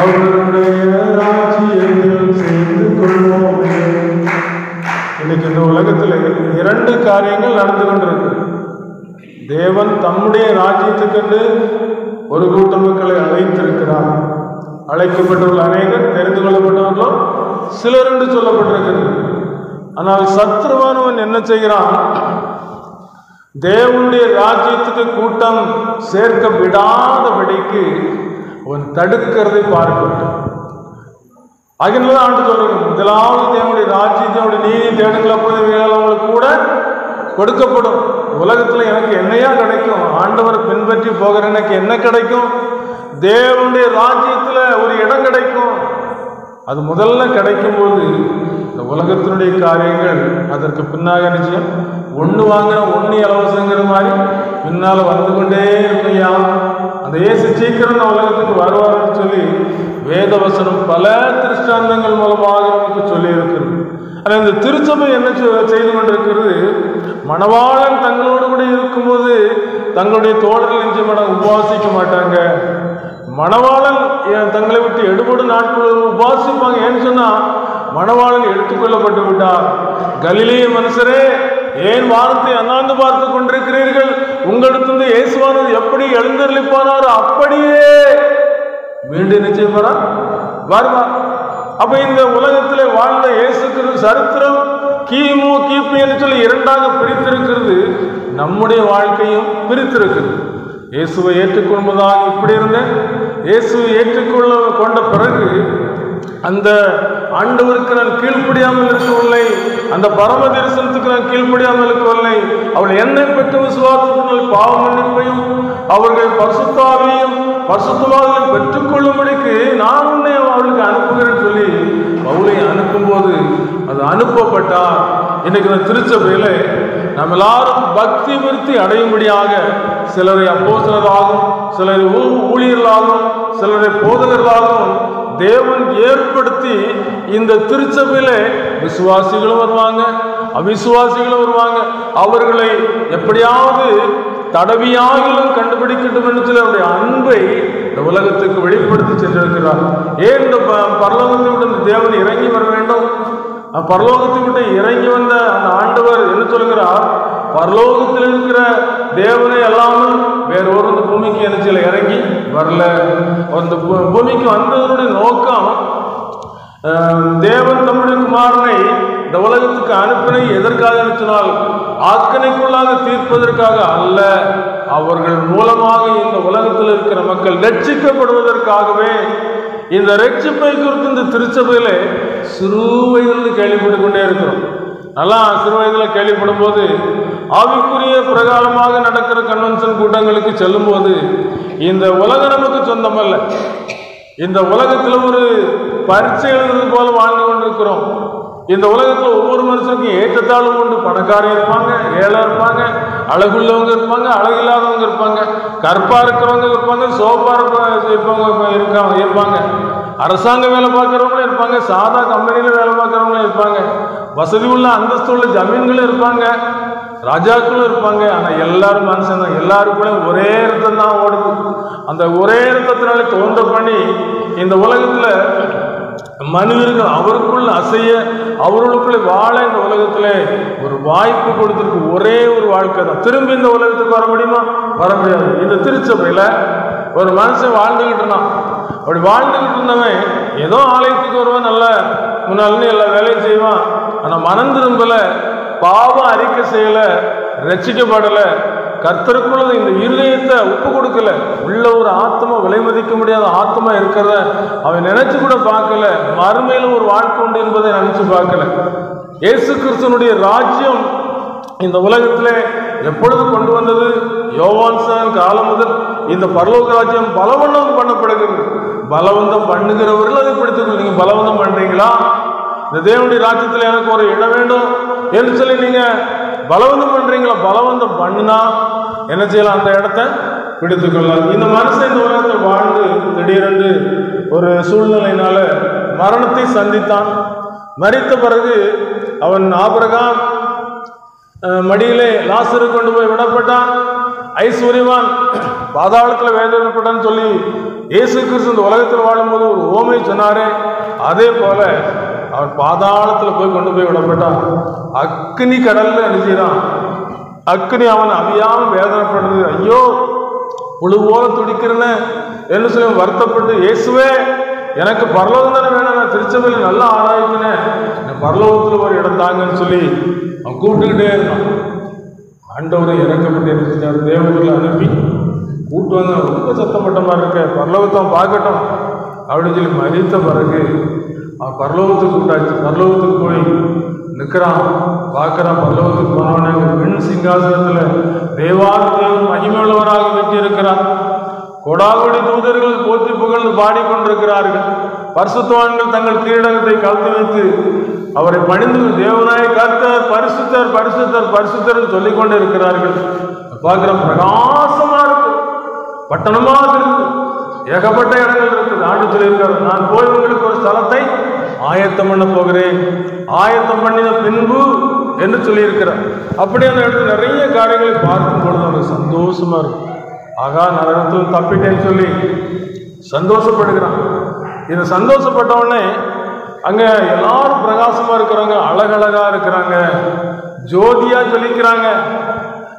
அவருடைய ராஜ்யத்தில் சேர்ந்து கொள்வோமே. இன்னைக்கு இந்த உலகத்தில் இரண்டு காரியங்கள் நடந்து கொண்டிருக்கு. தேவன் தம்முடைய ராஜ்யத்துக்கென்று ஒரு கூட்ட மக்களை அழைத்திருக்கிறார். அழைக்கப்பட்டவர்கள் அநேகர், தெரிந்து கொள்ளப்பட்டவர்களும் சிலர் என்று சொல்லப்பட்டிருக்கிறது. ஆனால் சத்ருவானவன் என்ன செய்கிறான்? தேவனுடைய ராஜ்யத்துக்கு கூட்டம் சேர்க்க விடாதபடிக்கு அவன் தடுக்கிறதை பார்க்கட்டும். அதனால ஆண்டு சொல்றாங்க, முதலாவது தேவனுடைய ராஜ்யத்தோடைய நீதி தேடுங்கள், அப்போது வேலை அவங்களுக்கு கூட கொடுக்கப்படும். உலகத்துல எனக்கு என்னையா கிடைக்கும்? ஆண்டவரை பின்பற்றி போகிற எனக்கு என்ன கிடைக்கும்? தேவனுடைய ராஜ்யத்துல ஒரு இடம் கிடைக்கும். அது முதல்ல கிடைக்கும் போது இந்த உலகத்தினுடைய காரியங்கள் அதற்கு பின்னாக நிச்சயம் ஒன்று வாங்கின ஒன்று இலவசங்கிற மாதிரி பின்னால வந்து கொண்டே இருக்கையா. அந்த இயேசு சீக்கிரம் இந்த உலகத்துக்கு வருவார்னு சொல்லி வேதவசனம் பல திருஷ்டாந்தங்கள் மூலமாக நமக்கு சொல்லி இருக்கிறது. ஆனால் இந்த திருச்சபை என்ன செய்து கொண்டிருக்கிறது? மணவாளன் தங்களோடு கூட இருக்கும்போது தங்களுடைய தோழர்கள் நிச்சயமாக உபவாசிக்க மாட்டாங்க. மணவாளன் தங்களை விட்டு எடுபடும் நாட்கள் உபாசிப்பாங்க. ஏன்னு சொன்னா மணவாளன் எடுத்துக்கொள்ளப்பட்டு விட்டார். கலிலேய மனுஷரே, ஏன் வானத்தை அண்ணாந்து பார்த்து கொண்டிருக்கிறீர்கள்? உங்களுக்கு இயேசுவானது எப்படி எழுந்தருளிப்பானாரோ அப்படியே மீண்டும் நிச்சயம் வருவார். அப்ப இந்த உலகத்திலே வாழ்ந்த இயேசுக்கு சரித்திரம் கிமு கிபி என்று சொல்லி இரண்டாக பிரித்திருக்கிறது. நம்முடைய வாழ்க்கையும் பிரித்திருக்கிறது. இயேசுவை ஏற்றுக்கொள்வதாக இப்படி இருந்தேன். இயேசுவை கொண்ட பிறகு அந்த ஆண்டவருக்கு நான் கீழ்ப்படியாமல் இருக்கவில்லை, அந்த பரம தரிசனத்துக்கு நான் கீழ்ப்படியாமல் இருக்கவில்லை. அவள் என்னை பெற்ற விசுவாசத்தினால் பாவ மன்னிப்பையும் அவர்கள் பரிசுத்தாவையும் பரிசுத்தவாதங்களை பெற்றுக்கொள்ளும்படிக்கு நான் உன்னை அவளுக்கு அனுப்புகிறேன்னு சொல்லி பவுலை அனுப்பும்போது அது அனுப்பப்பட்டார். இன்னைக்கு இந்த திருச்சபையில நம்ம எல்லாரும் பக்தி விருத்தி அடையும்படியாக சிலரை அப்போஸ்தலராகவும் சிலரை ஊழியர்களாகவும் சிலரை போதகர்களாகவும் தேவன் ஏற்படுத்தி இந்த திருச்சபையில விசுவாசிகளும் வருவாங்க, அவிசுவாசிகளும் வருவாங்க. அவர்களை எப்படியாவது தடவியாகிலும் கண்டுபிடிக்கட்டும் என்று சொல்லி அவருடைய அன்பை இந்த உலகத்துக்கு வெளிப்படுத்தி சென்றிருக்கிறார். ஏன் இந்த பரலோகத்தை விட்டு இந்த தேவன் இறங்கி வர வேண்டும்? பரலோகத்தை விட்டு இறங்கி வந்த அந்த ஆண்டவர் என்ன சொல்கிறார்? பரலோகத்தில் இருக்கிற தேவனை அல்லாமல் வேற ஒரு இந்த பூமிக்கு என்ன இறங்கி வரல. அந்த பூமிக்கு வந்ததனுடைய நோக்கம் தேவன் தம்முடைய குமாரனை இந்த உலகத்துக்கு அனுப்பினை எதற்காக அனுப்பினால் ஆக்கணைக்குள்ளாக தீர்ப்பதற்காக அல்ல, அவர்கள் மூலமாக இந்த உலகத்தில் இருக்கிற மக்கள் ரட்சிக்கப்படுவதற்காகவே. இந்த ரட்சிப்பை குறித்து இந்த திருச்சபையில சிறு வயதிலிருந்து கேள்விப்பட்டு கொண்டே இருக்கிறோம். நல்லா சிறு வயதில் கேள்விப்படும் போது ஆவிக்குரிய பிரகாரமாக நடக்கிற கன்வென்ஷன் கூட்டங்களுக்கு செல்லும் போது இந்த உலகம் நமக்கு சொந்தமல்ல. இந்த உலகத்தில் ஒரு பரீட்சை எழுதுறது போல வாழ்ந்து கொண்டிருக்கிறோம். இந்த உலகத்தில் ஒவ்வொரு மனுஷனுக்கும் ஏற்றத்தாழ்வு உண்டு. பணக்காரர் இருப்பாங்க, ஏழை இருப்பாங்க, அழகுள்ளவங்க இருப்பாங்க, அழகில்லாதவங்க இருப்பாங்க, கற்பா இருக்கிறவங்க இருப்பாங்க, சோப்பா இருப்பாங்க, அரசாங்க வேலை பார்க்குறவங்களும் இருப்பாங்க, சாதா கம்பெனியில் வேலை பார்க்குறவங்களும் இருப்பாங்க, வசதி உள்ள அந்தஸ்து உள்ள ஜமீன்களும் இருப்பாங்க, ராஜாக்களும் இருப்பாங்க. ஆனால் எல்லாரும் மனுஷன் தான். எல்லாருக்குள்ள ஒரே ரத்தம் தான் ஓடுது. அந்த ஒரே ரத்தத்தினாலே தோன்ற பண்ணி இந்த உலகத்தில் மனிதர்கள் அவருக்குள்ள அசைய அவர்களுக்குள்ளே வாழ இந்த உலகத்தில் ஒரு வாய்ப்பு கொடுத்துருக்கு. ஒரே ஒரு வாழ்க்கை தான். திரும்பி இந்த உலகத்துக்கு வர முடியுமா? வர முடியாது. இந்த திருச்சபையில் ஒரு மனுஷன் வாழ்ந்துகிட்டு இருந்தான். அப்படி வாழ்ந்துகிட்டு இருந்தவன் ஏதோ ஆலயத்துக்கு வருவான், நல்ல முன்னாள்னு எல்லா வேலையும் செய்வான். ஆனால் மனம் திரும்பல, பாவம் அறிக்கை செய்யல, ரட்சிக்கப்படலை, கர்த்தருக்குள்ள இந்த இருதயத்தை ஒப்பு கொடுக்கல, உள்ள ஒரு ஆத்மா விலை மதிக்க முடியாத ஆத்மா இருக்கிறத அவன் நினைச்சு கூட பார்க்கல. மறுமையில ஒரு வாழ்க்கை உண்டு என்பதை நினைச்சு பார்க்கல. இயேசு கிறிஸ்துவனுடைய ராஜ்யம் இந்த உலகத்திலே எப்பொழுது கொண்டு வந்தது? யோவான் காலம் முதல் இந்த பரலோக ராஜ்யம் பலவந்தம் பண்ணப்படுகிறது. பலவந்தம் பண்ணுகிறவர்கள் அதை பிடித்துக்கொள்ள. நீங்க பலவந்தம் பண்றீங்களா? இந்த தேவனுடைய ராஜ்யத்தில் எனக்கு ஒரு இடம் வேண்டும் என்று சொல்லி நீங்க பலவந்தம் பண்றீங்களா? பலவந்தம் பண்ணுனா என்ன செய்யலாம்? அந்த இடத்த பிடித்துக்கொள்ளலாம். இந்த மனுஷன் இந்த உலகத்தில் வாழ்ந்து திடீரென்று ஒரு சூழ்நிலையினால மரணத்தை சந்தித்தான். மரித்த பிறகு அவன் ஆபிரகாம் மடியிலே லாசரு கொண்டு போய் விடப்பட்டான். ஐஸ்வர்யவான் பாதாளத்தில் வேதனைப்பட்டான்னு சொல்லி இயேசு கிறிஸ்து இந்த உலகத்தில் வாழும்போது ஒரு ஓமை சொன்னாரே, அதே போல அவர் பாதாளத்தில் போய் கொண்டு போய் விடப்பட்டான். அக்னி கடல்ல அழிஞ்சிடான். அக்னி அவன் அவியாமல் வேதனைப்படுறது. ஐயோ புழு போல துடிக்கிறேன்னு என்ன சொல்லி வருத்தப்பட்டு, இயேசுவே எனக்கு பரலோகம் தானே வேணும், நான் திருச்சபையில் நல்லா ஆராய்ச்சினேன், பரலோகத்தில் ஒரு இடம் தாங்கன்னு சொல்லி அவன் கூப்பிட்டுக்கிட்டே இருந்தான். ஆண்டவரை இறக்கப்பட்டு என்ன செஞ்சார், தேவர்களை அனுப்பி கூப்பிட்டு வந்து ரொம்ப சத்தப்பட்ட மாதிரி இருக்க, பரலோகத்தை பார்க்கட்டும் அப்படின்னு சொல்லி மதித்த பிறகு அவன் பரலோகத்துக்கு கூட்டாச்சு. பரலோகத்துக்கு போய் நிற்கிறான், பார்க்குறான். பரலோகத்துக்கு போனவனே பெண் சிங்காசனத்தில் தேவாதி தேவன் மகிமையுள்ளவராக வெற்றி இருக்கிறான். கொடாகொடி தூதர்கள் போற்றி புகழ்ந்து பாடிக்கொண்டிருக்கிறார்கள். பரிசுத்தவான்கள் தங்கள் கிரீடத்தை கலந்து வைத்து அவரை பணிந்து தேவனாய் கர்த்தர் பரிசுத்தர் பரிசுத்தர் பரிசுத்தர் சொல்லிக் கொண்டு இருக்கிறார்கள். பார்க்கிற பிரகாசமா இருக்கு, பட்டணமா இருக்கு, ஏகப்பட்ட இடங்கள் இருக்குது. ஆண்டு சொல்லியிருக்காரு, நான் போய் உங்களுக்கு ஒரு ஸ்தலத்தை ஆயத்தம் பண்ண போகிறேன், ஆயத்தம் பண்ணின பின்பு என்று சொல்லியிருக்கிறார். அப்படி அந்த இடத்துல நிறைய காரியங்களை பார்க்கும் பொழுது அவனுக்கு சந்தோஷமா இருக்கும். ஆகா நரகத்தில் தப்பிட்டேன்னு சொல்லி சந்தோஷப்படுகிறான். இது சந்தோஷப்பட்டவுடனே அங்க எல்லாரும் பிரகாசமா இருக்கிறாங்க, அழகழகா இருக்கிறாங்க, ஜோதியா ஜொலிக்கிறாங்க.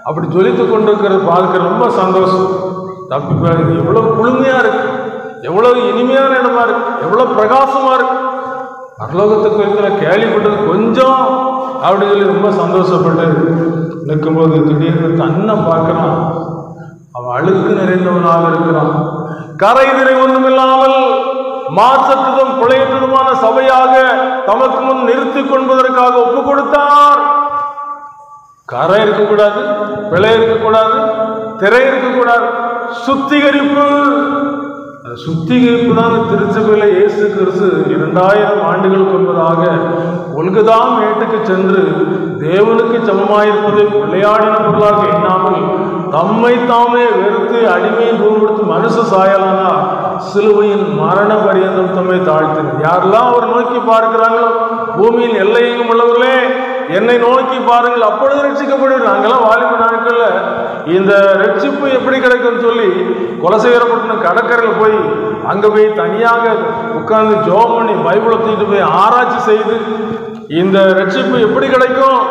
அப்படி ஜொலித்து கொண்டு இருக்கிறது பார்க்க ரொம்ப சந்தோஷம். தப்பி எவ்வளவு குளுமையா இருக்கு, எவ்வளவு இனிமையான இடமா இருக்கு, எவ்வளவு பிரகாசமா இருக்கு. பரலோகத்துக்கு இருக்கிற கேள்விப்பட்டது கொஞ்சம் அப்படின்னு சொல்லி ரொம்ப சந்தோஷப்பட்டு நிற்கும்போது திடீர்னு தன்னை பார்க்கிறான். அவன் அழுக்கு நிறைந்தவனாக இருக்கிறான். கரை திரை ஒன்றும் இல்லாமல் மாசற்றதும் பிழையற்றதுமான சபையாக தமக்கு முன் நிறுத்தி கொள்வதற்காக ஒப்பு கொடுத்தார். கரை இருக்கக்கூடாது, பிழை இருக்கக்கூடாது, திரை இருக்கக்கூடாது, சுத்திகரிப்பு. சுத்திகரிப்பு தான் திருச்சபையில இயேசு கிறிஸ்து 2000 ஆண்டுகளுக்கு முன்பதாக ஒல்கதா மேட்டுக்கு சென்று தேவனுக்கு சமமாயிருப்பதை கொள்ளையாடின பொருளாக எண்ணாமல் தம்மை தாமே வெறுத்து அடிமையை தூர்படுத்தி மனுஷ சாயலானா சிலுவையின் மரண பரியந்தம் தம்மை தாழ்த்தினார். யாரெல்லாம் அவர் நோக்கி பார்க்கிறாங்களோ, பூமியின் எல்லையெங்கும் உள்ளவர்களே என்னை நோக்கி பாருங்கள், அப்பொழுது ரட்சிக்கப்படுவீர்கள். நாங்கெல்லாம் வாலிப நாட்கள்ல இந்த ரட்சிப்பு எப்படி கிடைக்கும்னு சொல்லி குலசேகரப்பட்டினம் கடற்கரையில் போய் அங்க போய் தனியாக உட்கார்ந்து ஜோம் பண்ணி பைபிளை தூக்கிட்டு போய் ஆராய்ச்சி செய்து இந்த ரட்சிப்பு எப்படி கிடைக்கும்,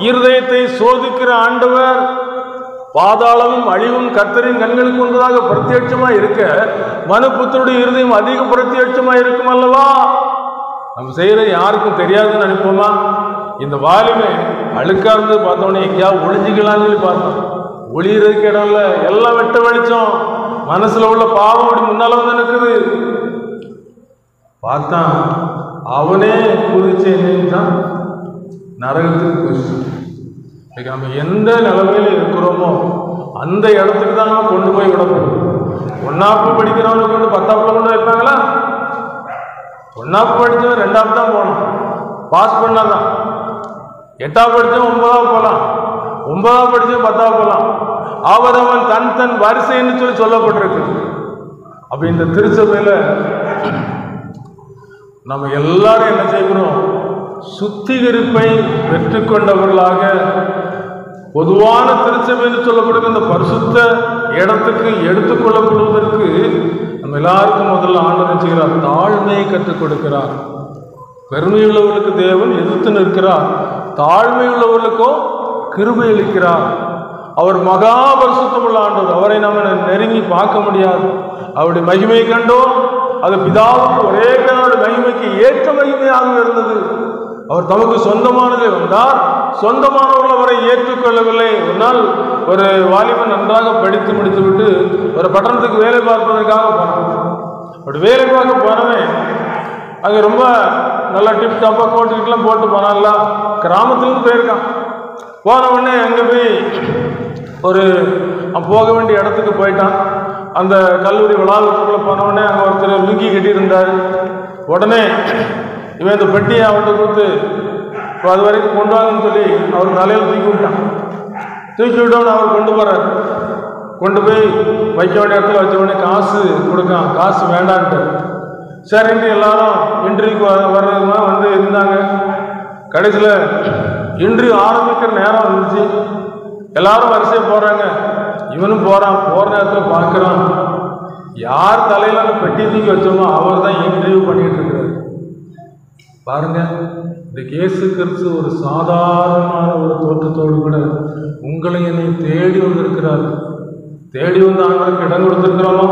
இருதயத்தை சோதிக்கிற ஆண்டவர் பாதாளமும் அழிவும் கர்த்தரின் கண்களுக்கு ஒன்றதாக பிரத்யட்சமா இருக்க மனுபுத்தருடைய இருதயம் அதிக பிரத்யட்சமா இருக்கும் அல்லவா. நம்ம செய்யறது யாருக்கும் தெரியாதுன்னு நினைப்போமா? இந்த வாலிமை அழுக்கா இருந்து பார்த்தோன்னே எங்கேயாவது ஒளிஞ்சிக்கலாம்னு சொல்லி பார்த்தோம். ஒளியறதுக்கு இடம் இல்லை, எல்லாம் வெட்ட வெளிச்சம், மனசுல உள்ள பாவம் அப்படி முன்னால வந்து நிற்குது. பார்த்தான், அவனே குதிச்சு என்னதான் நரகத்துக்கு போச்சு. நம்ம எந்த நிலைமையில இருக்கிறோமோ அந்த இடத்துக்கு தான் நம்ம கொண்டு போய் விடப்படும். 1ஆப்பு படிக்கிறவங்க கொண்டு 10ஆப்புல கொண்டு வைப்பாங்களா? 1ஆப்பு படிச்சவன் 2ஆப்பு தான் போகணும், பாஸ் பண்ணாதான். 8ஆப்பு படிச்சவன் 9ஆவது போகலாம், 9ஆவது படிச்சவன் 10ஆவது போகலாம். அவரவன் தன் தன் வரிசைன்னு சொல்லி சொல்லப்பட்டிருக்கு. அப்ப இந்த திருச்சபையில நம்ம எல்லாரும் என்ன செய்கிறோம், சுத்திகரிப்பை பெற்றுக்கொண்டவர்களாக பொதுவான திருச்சபை என்று சொல்லப்படுகிற இந்த பரிசுத்த இடத்துக்கு எடுத்துக்கொள்ளப்படுவதற்கு நம்ம எல்லாருக்கும் முதல்ல ஆண்டவர் செய்கிறார், தாழ்மையை கற்றுக் கொடுக்கிறார். பெருமையுள்ளவர்களுக்கு தேவன் எதிர்த்து நிற்கிறார், தாழ்மையுள்ளவர்களுக்கோ கிருபை அளிக்கிறார். அவர் மகா பரிசுத்தமுள்ள ஆண்டவர், அவரை நம்ம நெருங்கி பார்க்க முடியாது. அவருடைய மகிமையை கண்டோம், அது பிதாவுக்கு ஒரே பிதாவுடைய மகிமைக்கு ஏற்ற மகிமையாக இருந்தது. அவர் தமக்கு சொந்தமானதை வந்தார், சொந்தமானவர்கள் அவரை ஏற்றுக்கொள்ளவில்லை. ஒரு நாள் ஒரு வாலிபன் நன்றாக படித்து முடித்து விட்டு ஒரு பட்டணத்துக்கு வேலை பார்ப்பதற்காக போனான். அப்படி வேலை பார்க்க போனவன் அங்கே ரொம்ப நல்லா டிப் டாப்பாக கோட்டுக்கிட்டலாம் போட்டு போனான்ல, கிராமத்துலேருந்து போயிருக்கான். போன உடனே அங்கே போய் ஒரு போக வேண்டிய இடத்துக்கு போயிட்டான். அந்த கல்லூரி வளாகத்துக்குள்ளே போனவுடனே அங்கே ஒருத்தர் லுங்கி கட்டியிருந்தார். உடனே இவன் இந்த பெட்டியை அவர்கிட்ட கொடுத்து இப்போ அது வரைக்கும் கொண்டு வாங்கன்னு சொல்லி அவர் தலையில் தூக்கி விட்டான். தூக்கி விட்டவொடனே அவர் கொண்டு போகிறார். கொண்டு போய் வைக்க வேண்டிய இடத்துல வச்ச உடனே காசு கொடுக்கான். காசு வேண்டான்ட்டு சரின்ட்டு எல்லாரும் இன்டர்வியூக்கு வர்றதுமா வந்து இருந்தாங்க. கடைசியில் இன்டர்வியூ ஆரம்பிக்கிற நேரம் வந்துச்சு. எல்லாரும் வரிசையாக போகிறாங்க, இவனும் போகிறான். போகிற நேரத்தில் பார்க்குறான், யார் தலையில அந்த பெட்டி தூக்கி வச்சோமோ அவர் தான் இன்டர்வியூ பண்ணிட்டு இருக்கிறார். பாருங்க, இந்த இயேசு கிறிஸ்து ஒரு சாதாரணமான ஒரு தோற்றத்தோடு கூட உங்களை என்னை தேடி வந்திருக்கிறார். தேடி வந்து ஆண்டவருக்கு இடம் கொடுத்திருக்கிறோமா?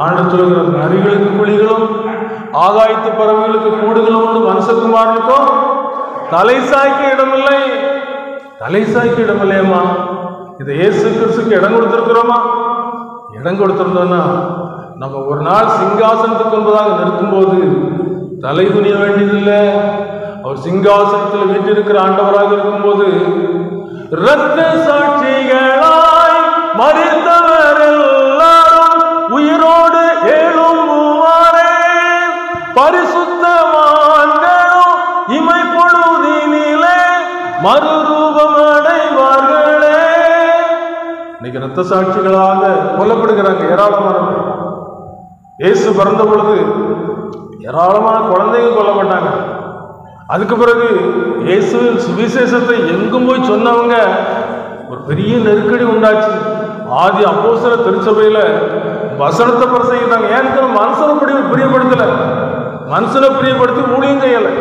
ஆண்டு சொல்கிற நரிகளுக்கு குழிகளும் ஆகாயத்து பறவைகளுக்கு கூடுகளும் உண்டு, மனுஷகுமாரனுக்கும் தலை சாய்க்க இடமில்லை. தலை சாய்க்க இடமில்லையம்மா. இதை இயேசு கிறிஸ்துக்கு இடம் கொடுத்திருக்கிறோமா? இடம் கொடுத்திருந்தோம்னா நம்ம ஒரு நாள் சிங்காசனத்துக்கு என்பதாக நிற்கும்போது தலை குனிய வேண்டியதில்லை. அவர் சிங்காசனத்தில் வீட்டிருக்கிற ஆண்டவராக இருக்கும்போது இரத்த சாட்சிகளாய் மரித்தவர் எல்லாரும் உயிரோடு எழும்புவாரே, பரிசுத்தவான்களும் இமைப்பொழுதினிலே மறுரூபம் அடைவார்களே. இன்னைக்கு இரத்த சாட்சிகளாக கொல்லப்படுகிறாங்க ஏராளமானவர்கள். இயேசு பிறந்த பொழுது ஏராளமான குழந்தைகள் கொல்லப்பட்டாங்க. அதுக்கு பிறகு இயேசுவின் சுவிசேஷத்தை எங்கும் போய் சொன்னவங்க ஒரு பெரிய நெருக்கடி உண்டாச்சு. ஆதி அப்போஸ்தலர் திருச்சபையில வசனத்தை பிரசங்கிட்டாங்க. ஏன்னு மனுஷனை பிரியப்படுத்தல, மனுஷனை பிரியப்படுத்தி ஊழியம் செய்யலை.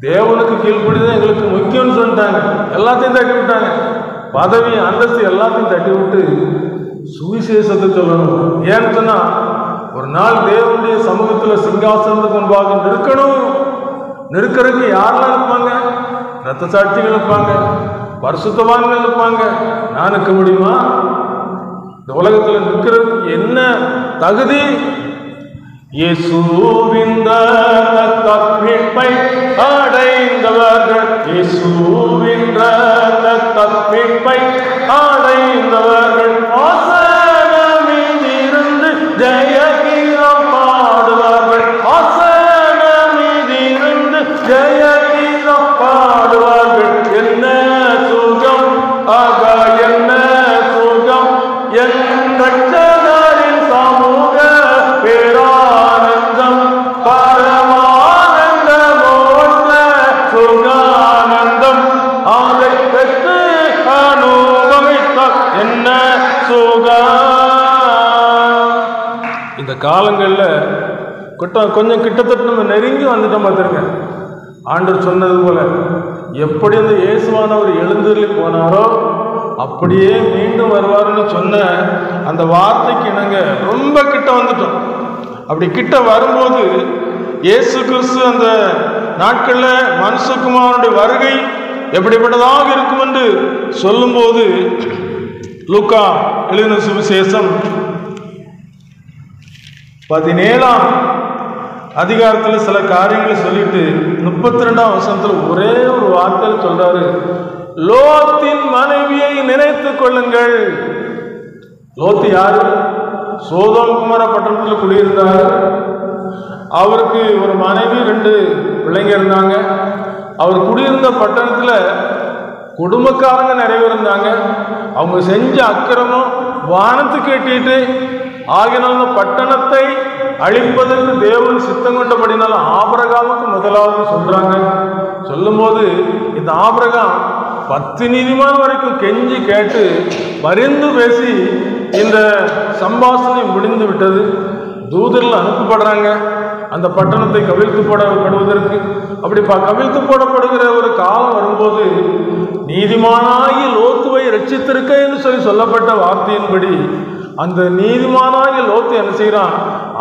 தேவனுக்கு கீழ்ப்படிதான் எங்களுக்கு முக்கியம்னு சொல்லிட்டாங்க. எல்லாத்தையும் தட்டி விட்டாங்க. பதவி அந்தஸ்து எல்லாத்தையும் தட்டி விட்டு சுவிசேஷத்தை சொல்லணும். ஏன்னு சொன்னா ஒரு நாள் தேவனுடைய சமூகத்தில் சிங்காசனத்துக்கு முன்பாக நிற்கணும். நிற்கிறதுக்கு யாரெல்லாம் இருப்பாங்க? இரத்த சாட்சிகள் இருப்பாங்க, பரிசுத்தவான்கள் இருப்பாங்க. நான் நிற்க முடியுமா? இந்த உலகத்தில் நிற்கிறதுக்கு என்ன தகுதி? இயேசுவின் மீட்பை அடைந்தவர்கள், இயேசுவின் மீட்பை அடைந்தவர்கள் ஆசனமிருந்து ஜெயகீதம் பாடுவார்கள். ஆசனமிருந்து ஜெயகீதம் பாடுவார்கள். என்ன சுகம் ஆக என்ன சுகம், என் ரட்சகரின் சமூக பேரானந்தம், பரமானந்த மோட்ச சுகானந்தம், அதை பெற்று அனுபவித்தால் என்ன சுகம். இந்த காலங்களில் கொஞ்சம் கிட்டத்தட்ட நம்ம நெருங்கி வந்துட்டோம். பார்த்துருங்க, ஆண்டவர் சொன்னது போல எப்படி அந்த இயேசுவானவர் எழுந்தருளி போனாரோ அப்படியே மீண்டும் வருவார்னு சொன்ன அந்த வார்த்தைக்கு இணங்க ரொம்ப கிட்ட வந்துட்டோம். அப்படி கிட்ட வரும்போது இயேசு கிறிஸ்து அந்த நாட்களில் மனுஷகுமாரனுடைய வருகை எப்படிப்பட்டதாக இருக்கும் என்று சொல்லும்போது லூக்கா எழுதின சுவிசேஷம் 17ஆம் அதிகாரத்தில் சில காரியங்களை சொல்லிட்டு 32ஆம் வசனத்தில் ஒரே ஒரு வார்த்தையில் சொல்றாரு, லோத்தின் மனைவியை நினைத்துக் கொள்ளுங்கள். லோத்து யாரு? சோதோம் குமார பட்டணத்தில் குடியிருந்தார். அவருக்கு ஒரு மனைவி 2 பிள்ளைங்க இருந்தாங்க. அவர் குடியிருந்த பட்டணத்தில் குடும்பக்காரங்க நிறைய இருந்தாங்க. அவங்க செஞ்ச அக்கிரமம் வானத்துக்கு எட்டிட்டு ஆகினால பட்டணத்தை அழிப்பதற்கு தேவன் சித்தம் கொண்டபடினால ஆபிரகாமுக்கு முதலாவது சொல்றாங்க. சொல்லும்போது இந்த ஆபிரகாம் 10 நீதிமான் வரைக்கும் கெஞ்சி கேட்டு பரிந்து பேசி இந்த சம்பாஷணை முடிந்து விட்டது. தூதர்கள் அனுப்பப்படுறாங்க அந்த பட்டணத்தை கவிழ்த்து போடப்படுவதற்கு. அப்படி கவிழ்த்து போடப்படுகிற ஒரு காலம் வரும்போது நீதிமானாகி லோத்துவை ரட்சித்திருக்க என்று சொல்லப்பட்ட வார்த்தையின்படி அந்த நீதிமானாகி லோத்து என்ன செய்யறான்?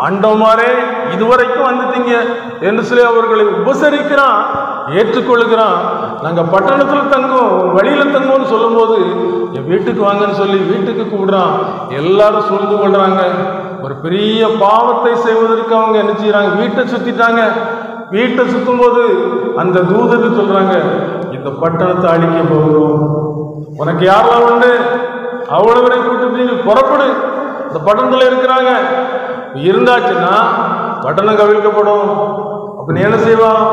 ஆண்டவமாரே, இதுவரைக்கும் வந்துட்டீங்க என்று சொல்லி அவர்களை உபசரிக்கிறான், ஏற்றுக்கொள்கிறான். நாங்கள் பட்டணத்தில் தங்கும், வழியில் தங்கும்னு சொல்லும்போது என் வீட்டுக்கு வாங்கன்னு சொல்லி வீட்டுக்கு கூப்பிடுறான். எல்லாரும் சூழ்ந்து கொள்றாங்க. ஒரு பெரிய பாவத்தை செய்வதற்கு அவங்க என்ன செய்யறாங்க? வீட்டை சுத்திட்டாங்க. வீட்டை சுத்தும் போது அந்த தூதர்கள் சொல்றாங்க, இந்த பட்டணத்தை அழிக்க போகிறோம், உனக்கு யாரெல்லாம் உண்டு அவ்வளவு கூட்டு புறப்படு. இந்த பட்டணத்துல இருக்கிறாங்க. இருந்தாச்சுன்னா பட்டணம் கவிழ்க்கப்படும். அப்ப நீ என்ன செய்வான்?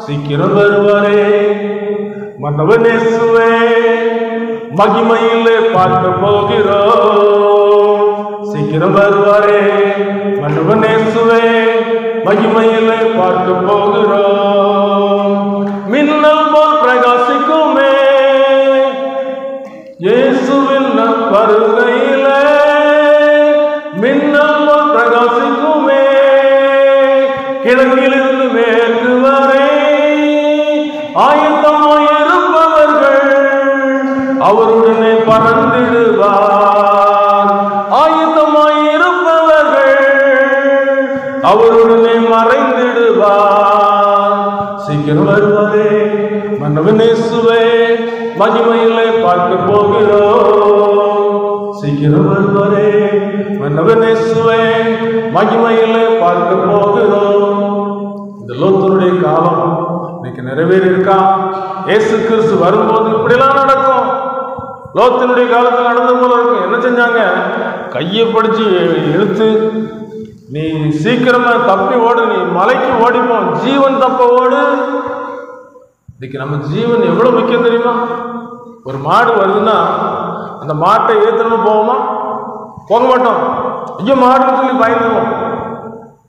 சீக்கிரம் வருவாரே மன்னவன் இயேசுவே, மகிமையிலே பார்க்க போகிறோம். சீக்கிரம் வருவாரே மன்னவன் இயேசுவே, மகிமையிலே பார்க்க போகிறோம். மின்னல் போல் பிரகாசிக்குமே இயேசுவின் வருகையிலே, மின்னல் கிழக்கிலிருந்து மேற்கு வரை ஆயத்தமாயிருப்பவர்கள் அவருடனே பறந்திடுவார். ஆயத்தமாயிருப்பவர்கள் அவருடனே மறைந்திடுவார். சீக்கிரம் வருவாரே மன்னவன் இயேசுவே, மகிமையிலே பார்க்க போகிறோம். சீக்கிரம் வருவாரே மன்னவன் இயேசுவே, மகிமையிலே பார்க்க போகிறோம். இந்த லோத்தனுடைய காலம் இன்னைக்கு நிறைவேறி இருக்கா? இயேசு கிறிஸ்து வரும்போது இப்படிலாம் நடக்கும். லோத்தினுடைய காலத்தில் நடந்த போல இருக்கும். என்ன செஞ்சாங்க? கையை பிடிச்சு இழுத்து, நீ சீக்கிரமா தப்பி ஓடு, நீ மலைக்கு ஓடிப்போம், ஜீவன் தப்ப ஓடு. இன்னைக்கு நம்ம ஜீவன் எவ்வளவு முக்கியம் தெரியுமா? ஒரு மாடு வருதுன்னா அந்த மாட்டை ஏற்றணும் போவோமா? போக மாட்டோம். ஐயோ மாடுன்னு சொல்லி பயந்துருவோம்.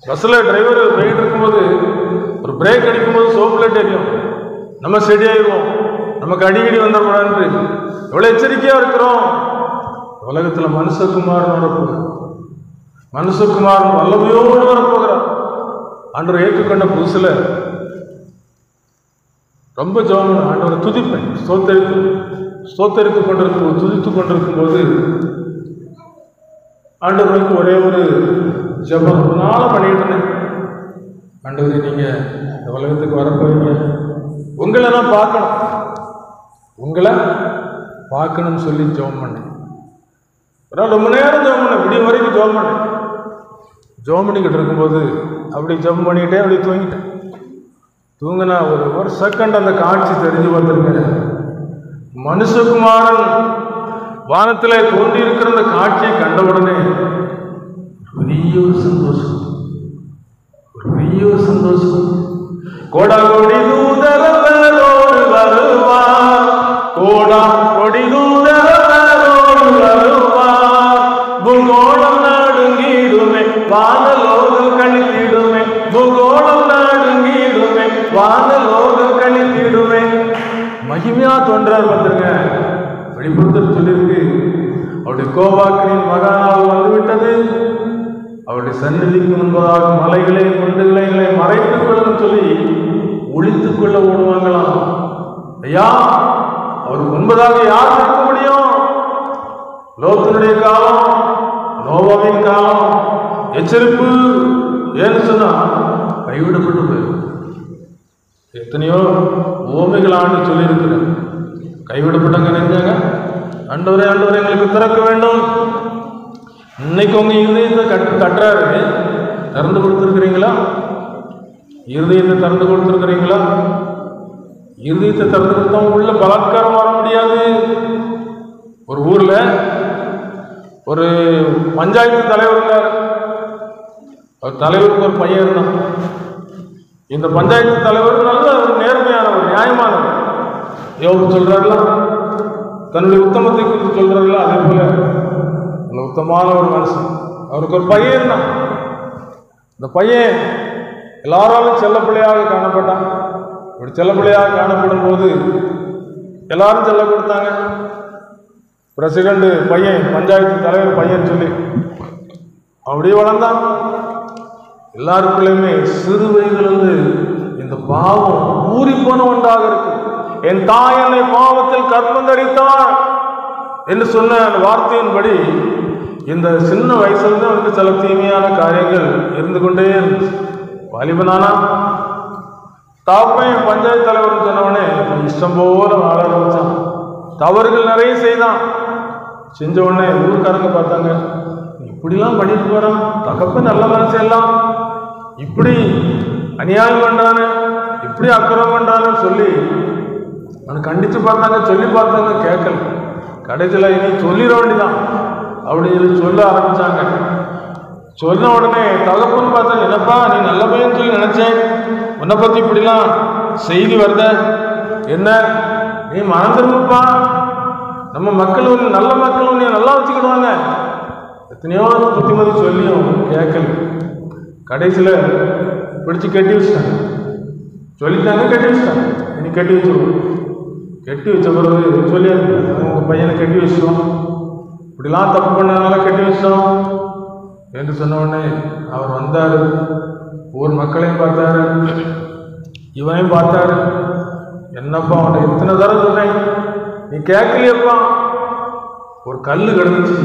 பஸ்ஸில் டிரைவர் போயிட்டு இருக்கும்போது ஒரு பிரேக் அடிக்கும்போது சோப்புலேட் எரியும், நம்ம ஸ்டெடி ஆயிடுவோம், நமக்கு அடிக்கடி வந்துடக்கூடாது. எவ்வளோ எச்சரிக்கையாக இருக்கிறோம். உலகத்தில் மனுஷகுமாரன் வரப்போகிறார். மனுஷகுமாரன் வல்லமையோடு வரப்போகிறார். ஆண்டவர் ஏற்றுக்கொண்ட புதுசில் ரொம்ப ஜெபம், ஆண்டவரை துதிப்பேன், துதித்து கொண்டிருக்கும் போது ஆண்டவருக்கு ஒரே ஒரு ஜெபம் நாளும் பண்ணிட்டு இருந்தேன். ஆண்டவரே, நீங்க இந்த உலகத்துக்கு வரப்போறீங்க, உங்களை நான் பார்க்கணும், உங்களை பார்க்கணும்னு சொல்லி ஜெபம் பண்ணேன். ரொம்ப நேரம் ஜெபம் பண்ணேன், விடிய வரைக்கும் ஜெபம் பண்ணேன். ஜெபம் பண்ணிக்கிட்டு இருக்கும்போது அப்படி ஜெபம் பண்ணிக்கிட்டே அப்படி தூங்கிட்டேன். தூங்கினா ஒரு செகண்ட் அந்த காட்சி தெரிஞ்சு வந்துருங்க. மனுஷகுமாரன் வானத்திலே தோன்றி இருக்கிற அந்த காட்சியை கண்ட உடனே பெரிய ஒரு சந்தோஷம், ஒரு பெரிய ஒரு சந்தோஷம். கோடா கோடி தூதரோடு வருவார், கோடா கோடி தூதரோடு வருவார். பூகோளம் நடுங்கிடுமே, வானலோகம் கணித்திடுமே, பூகோளம் நடுங்கிடுமே, வானலோகம் கணித்திடுமே. மகிமையா தோன்றார் வந்துருங்க. வெளிப்படுத்தல் சொல்லியிருக்கு, அவருடைய கோபாக்கினின் மகாநாள் வந்துவிட்டது, அவருடைய சந்நிதிக்கு முன்பதாக மலைகளை குண்டுகளை மறைத்துக் கொள்ளும் சொல்லி ஒழித்துக் கொள்ள ஓடுவாங்களாம். ஐயா, அவருக்கு முன்பதாக யார் இருக்க முடியும்? லோத்தினுடைய காலம், நோவாவின் காலம், எச்சரிப்பு. ஏன்னு சொன்னா கைவிடப்பட்டு போயிடும். எத்தனையோ ஓமைகள் ஆண்டு சொல்லியிருக்கிறேன். கைவிடப்பட்டாங்க, நினைஞ்சாங்க. ஆண்டவரே ஆண்டவரே எங்களுக்கு திறக்க வேண்டும். இன்னைக்கு உங்க இருதயத்தை தட்டுறாரு, திறந்து கொடுத்துருக்கிறீங்களா? இருதயத்தை திறந்து கொடுத்துருக்கிறீங்களா? இருதயத்தை திறந்து கொடுத்தவங்க உள்ள பலாத்காரம் வர முடியாது. ஒரு ஊர்ல ஒரு பஞ்சாயத்து தலைவர் இருந்தார். அவர் தலைவருக்கு ஒரு பையன் இருந்தான். இந்த பஞ்சாயத்து தலைவர் நல்ல ஒரு நேர்மையானவர், நியாயமானவர். யோபு சொல்றாருல, தன்னுடைய உத்தமத்தை குறித்து சொல்றாருல, அதே போல நல்ல உத்தமான ஒரு மனுஷன். அவருக்கு ஒரு பையன் இருந்தான். இந்த பையன் எல்லாராலும் செல்லப்பிள்ளையாக காணப்பட்டான். இப்படி செல்லப்பிள்ளையாக காணப்படும் போது எல்லாரும் செல்ல கொடுத்தாங்க. பிரசிடண்ட் பையன், பஞ்சாயத்து தலைவர் பையன் சொல்லி அப்படியே வளர்ந்தான். எல்லாருக்குள்ளயுமே சிறு வயதிலிருந்து இந்த பாவம் ஊறிப்போன ஒன்றாக இருக்கு. என் தாய் என்னை பாவத்தில் கற்பந்தரித்தார் என்று சொன்ன அந்த வார்த்தையின்படி இந்த சின்ன வயசுலேருந்து அவனுக்கு சில தீமையான காரியங்கள் இருந்து கொண்டே இருந்துச்சு. வாலிபனானா தாப்பையன் பஞ்சாயத்து தலைவர்னு சொன்னவனே இஷ்டம் போல வாழ ஆரம்பிச்சான். தவறுகள் நிறைய செய்தான். செஞ்ச உடனே ஊருக்காரங்க பார்த்தாங்க, இப்படிலாம் பண்ணிட்டு போறான், தகப்ப நல்ல மனசு எல்லாம் இப்படி அநியாயம் பண்றானு, இப்படி அக்கிரமம் பண்றான்னு சொல்லி அவனுக்கு கண்டிச்சு பார்த்தாங்க, சொல்லி பார்த்தாங்க, கேட்கல. கடைசியில் இனி சொல்லிட வேண்டிதான் அப்படின்னு சொல்லி சொல்ல ஆரம்பிச்சாங்க. சொன்ன உடனே தகப்பன்னு பார்த்தா, என்னப்பா நீ நல்ல பையன்னு சொல்லி நினைச்சேன், உன்னை பத்தி இப்படிலாம் செய்தி வருத, என்ன நீ மறந்துருப்பா, நம்ம மக்கள் நல்ல மக்கள் நீ நல்லா வச்சுக்கிடுவாங்க. எத்தனையோ புத்திமதி சொல்லியும் கேட்கல. கடைசியில் பிடிச்சி கட்டி வச்சுட்டாங்க. சொல்லிட்டாங்க, கட்டி வச்சுட்டாங்க. இனி கட்டி வச்சுருவோம். கட்டி வச்ச பிறகு சொல்லி உங்கள் பையனை கட்டி வச்சிட்டோம், இப்படிலாம் தப்பு பண்ணதுனால கட்டி வச்சிட்டோம் என்று சொன்ன உடனே அவர் வந்தார். ஊர் மக்களையும் பார்த்தாரு, இவனையும் பார்த்தாரு. என்னப்பா அவனை எத்தனை தடவை சொன்னேன், நீ கேட்கலையப்பா. ஒரு கல்லு கிடந்துச்சு,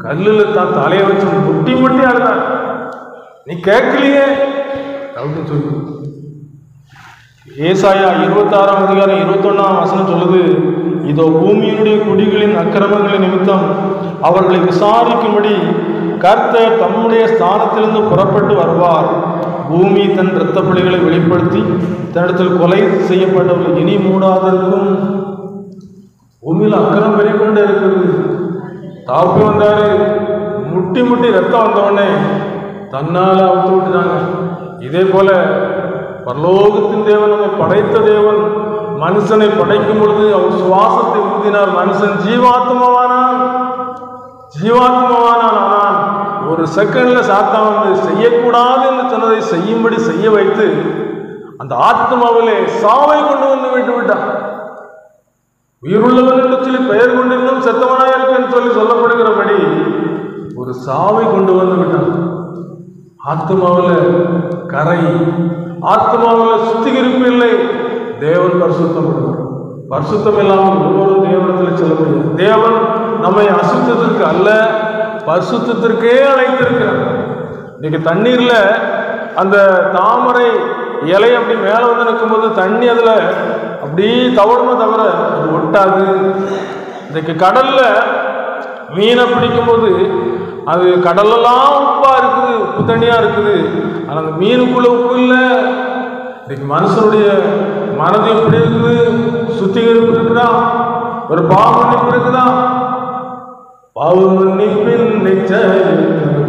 கல்லில் தான் தலையை வச்சு முட்டி முட்டி ஆடுதான், நீ கேட்கலையே அப்படின்னு சொல்லி. ஏசாயா 26ஆம் அதிகாரம் 21ஆம் வசனம் சொல்லுது, இதோ பூமியினுடைய குடிகளின் அக்கிரமங்களின் நிமித்தம் அவர்களை விசாரிக்கும்படி கர்த்தர் தம்முடைய ஸ்தானத்திலிருந்து புறப்பட்டு வருவார். பூமி தன் இரத்த பலிகளை வெளிப்படுத்தி தன்னிடத்தில் கொலை செய்யப்பட்டவர்கள் இனி மூடாதிருக்கும். பூமியில் அக்கிரம் பெருகொண்டே இருக்கிறது. தாப்பி வந்தாரு, முட்டி முட்டி ரத்தம் வந்தவொடனே தன்னால் அவுத்து விட்டுட்டாங்க. இதே போல பரலோகத்தின் தேவன், நம்மை படைத்த தேவன் மனுஷனை படைக்கும் பொழுது அவர் சுவாசத்தை ஊதினார். மனுஷன் ஜீவாத்மாவானான். ஆனால் ஒரு செகண்ட்ல சாத்தான் வந்து செய்யக்கூடாது என்று சொன்னதை செய்யும்படி செய்ய வைத்து அந்த ஆத்மாவிலே சாவை கொண்டு வந்து விட்டு விட்டான். உயிருள்ளவன் என்று சொல்லி பெயர் கொண்டிருந்தும் செத்தவனாயிருக்கன்னு சொல்லி சொல்லப்படுகிறபடி ஒரு சாவை கொண்டு வந்து விட்டான். ஆத்மாவில் கரை, ஆத்மாவில் சுத்திகரிப்பு இல்லை. தேவன் பரிசுத்தம், பரிசுத்தம் இல்லாமல் ஒவ்வொரு தேவனத்தில் செல்ல முடியாது. தேவன் நம்மை அசுத்தத்திற்கு அல்ல, பரிசுத்தத்திற்கே அழைத்திருக்கிறார். இன்னைக்கு தண்ணீர்ல அந்த தாமரை இலை அப்படி மேலே வந்து நிற்கும்போது தண்ணி அதில் அப்படி தவறுமே தவிர அது ஒட்டாது. இன்னைக்கு கடல்ல மீனை பிடிக்கும்போது அது கடலெல்லாம் உப்பா இருக்குது, உப்பு தண்ணியா இருக்குது. ஆனால் அந்த மீனுக்குள்ள உப்பு இல்லை. இன்னைக்கு மனுஷனுடைய மனது எப்படி இருக்குது? சுத்திகரிப்பு இருக்குதா? ஒரு பாவ மன்னிப்பு இருக்குதா? பாவ மன்னிப்பின் நிச்சயத்தை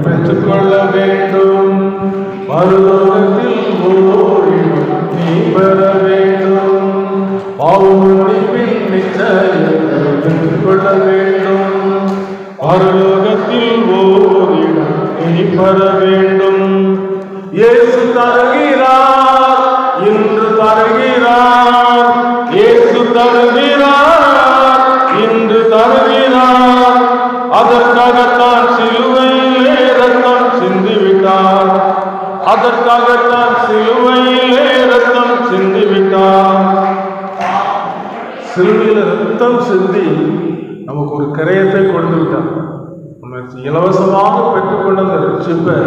பெற்றுக்கொள்ள வேண்டும். பரலோகத்தில் நீ பெற வேண்டும். பாவ மன்னிப்பின் நிச்சயத்தை பெற்றுக்கொள்ள வேண்டும். பரலோகத்தில் ஓரிடம் நீ பெற வேண்டும். இயேசு தருகிறார், இன்று தருகிறார். இயேசு தருகிறார், இன்று தருகிறார். அதற்காகத்தான் சிலுவையிலே ரத்தம் சிந்திவிட்டார். அதற்காகத்தான் சிலுவையிலே ரத்தம் சிந்திவிட்டார். சிலுவையில் ரத்தம் சிந்தி நமக்கு ஒரு கரையத்தை கொடுத்து விட்டார். நம்ம இலவசமாக பெற்றுக்கொண்ட அந்த ரட்சிப்பை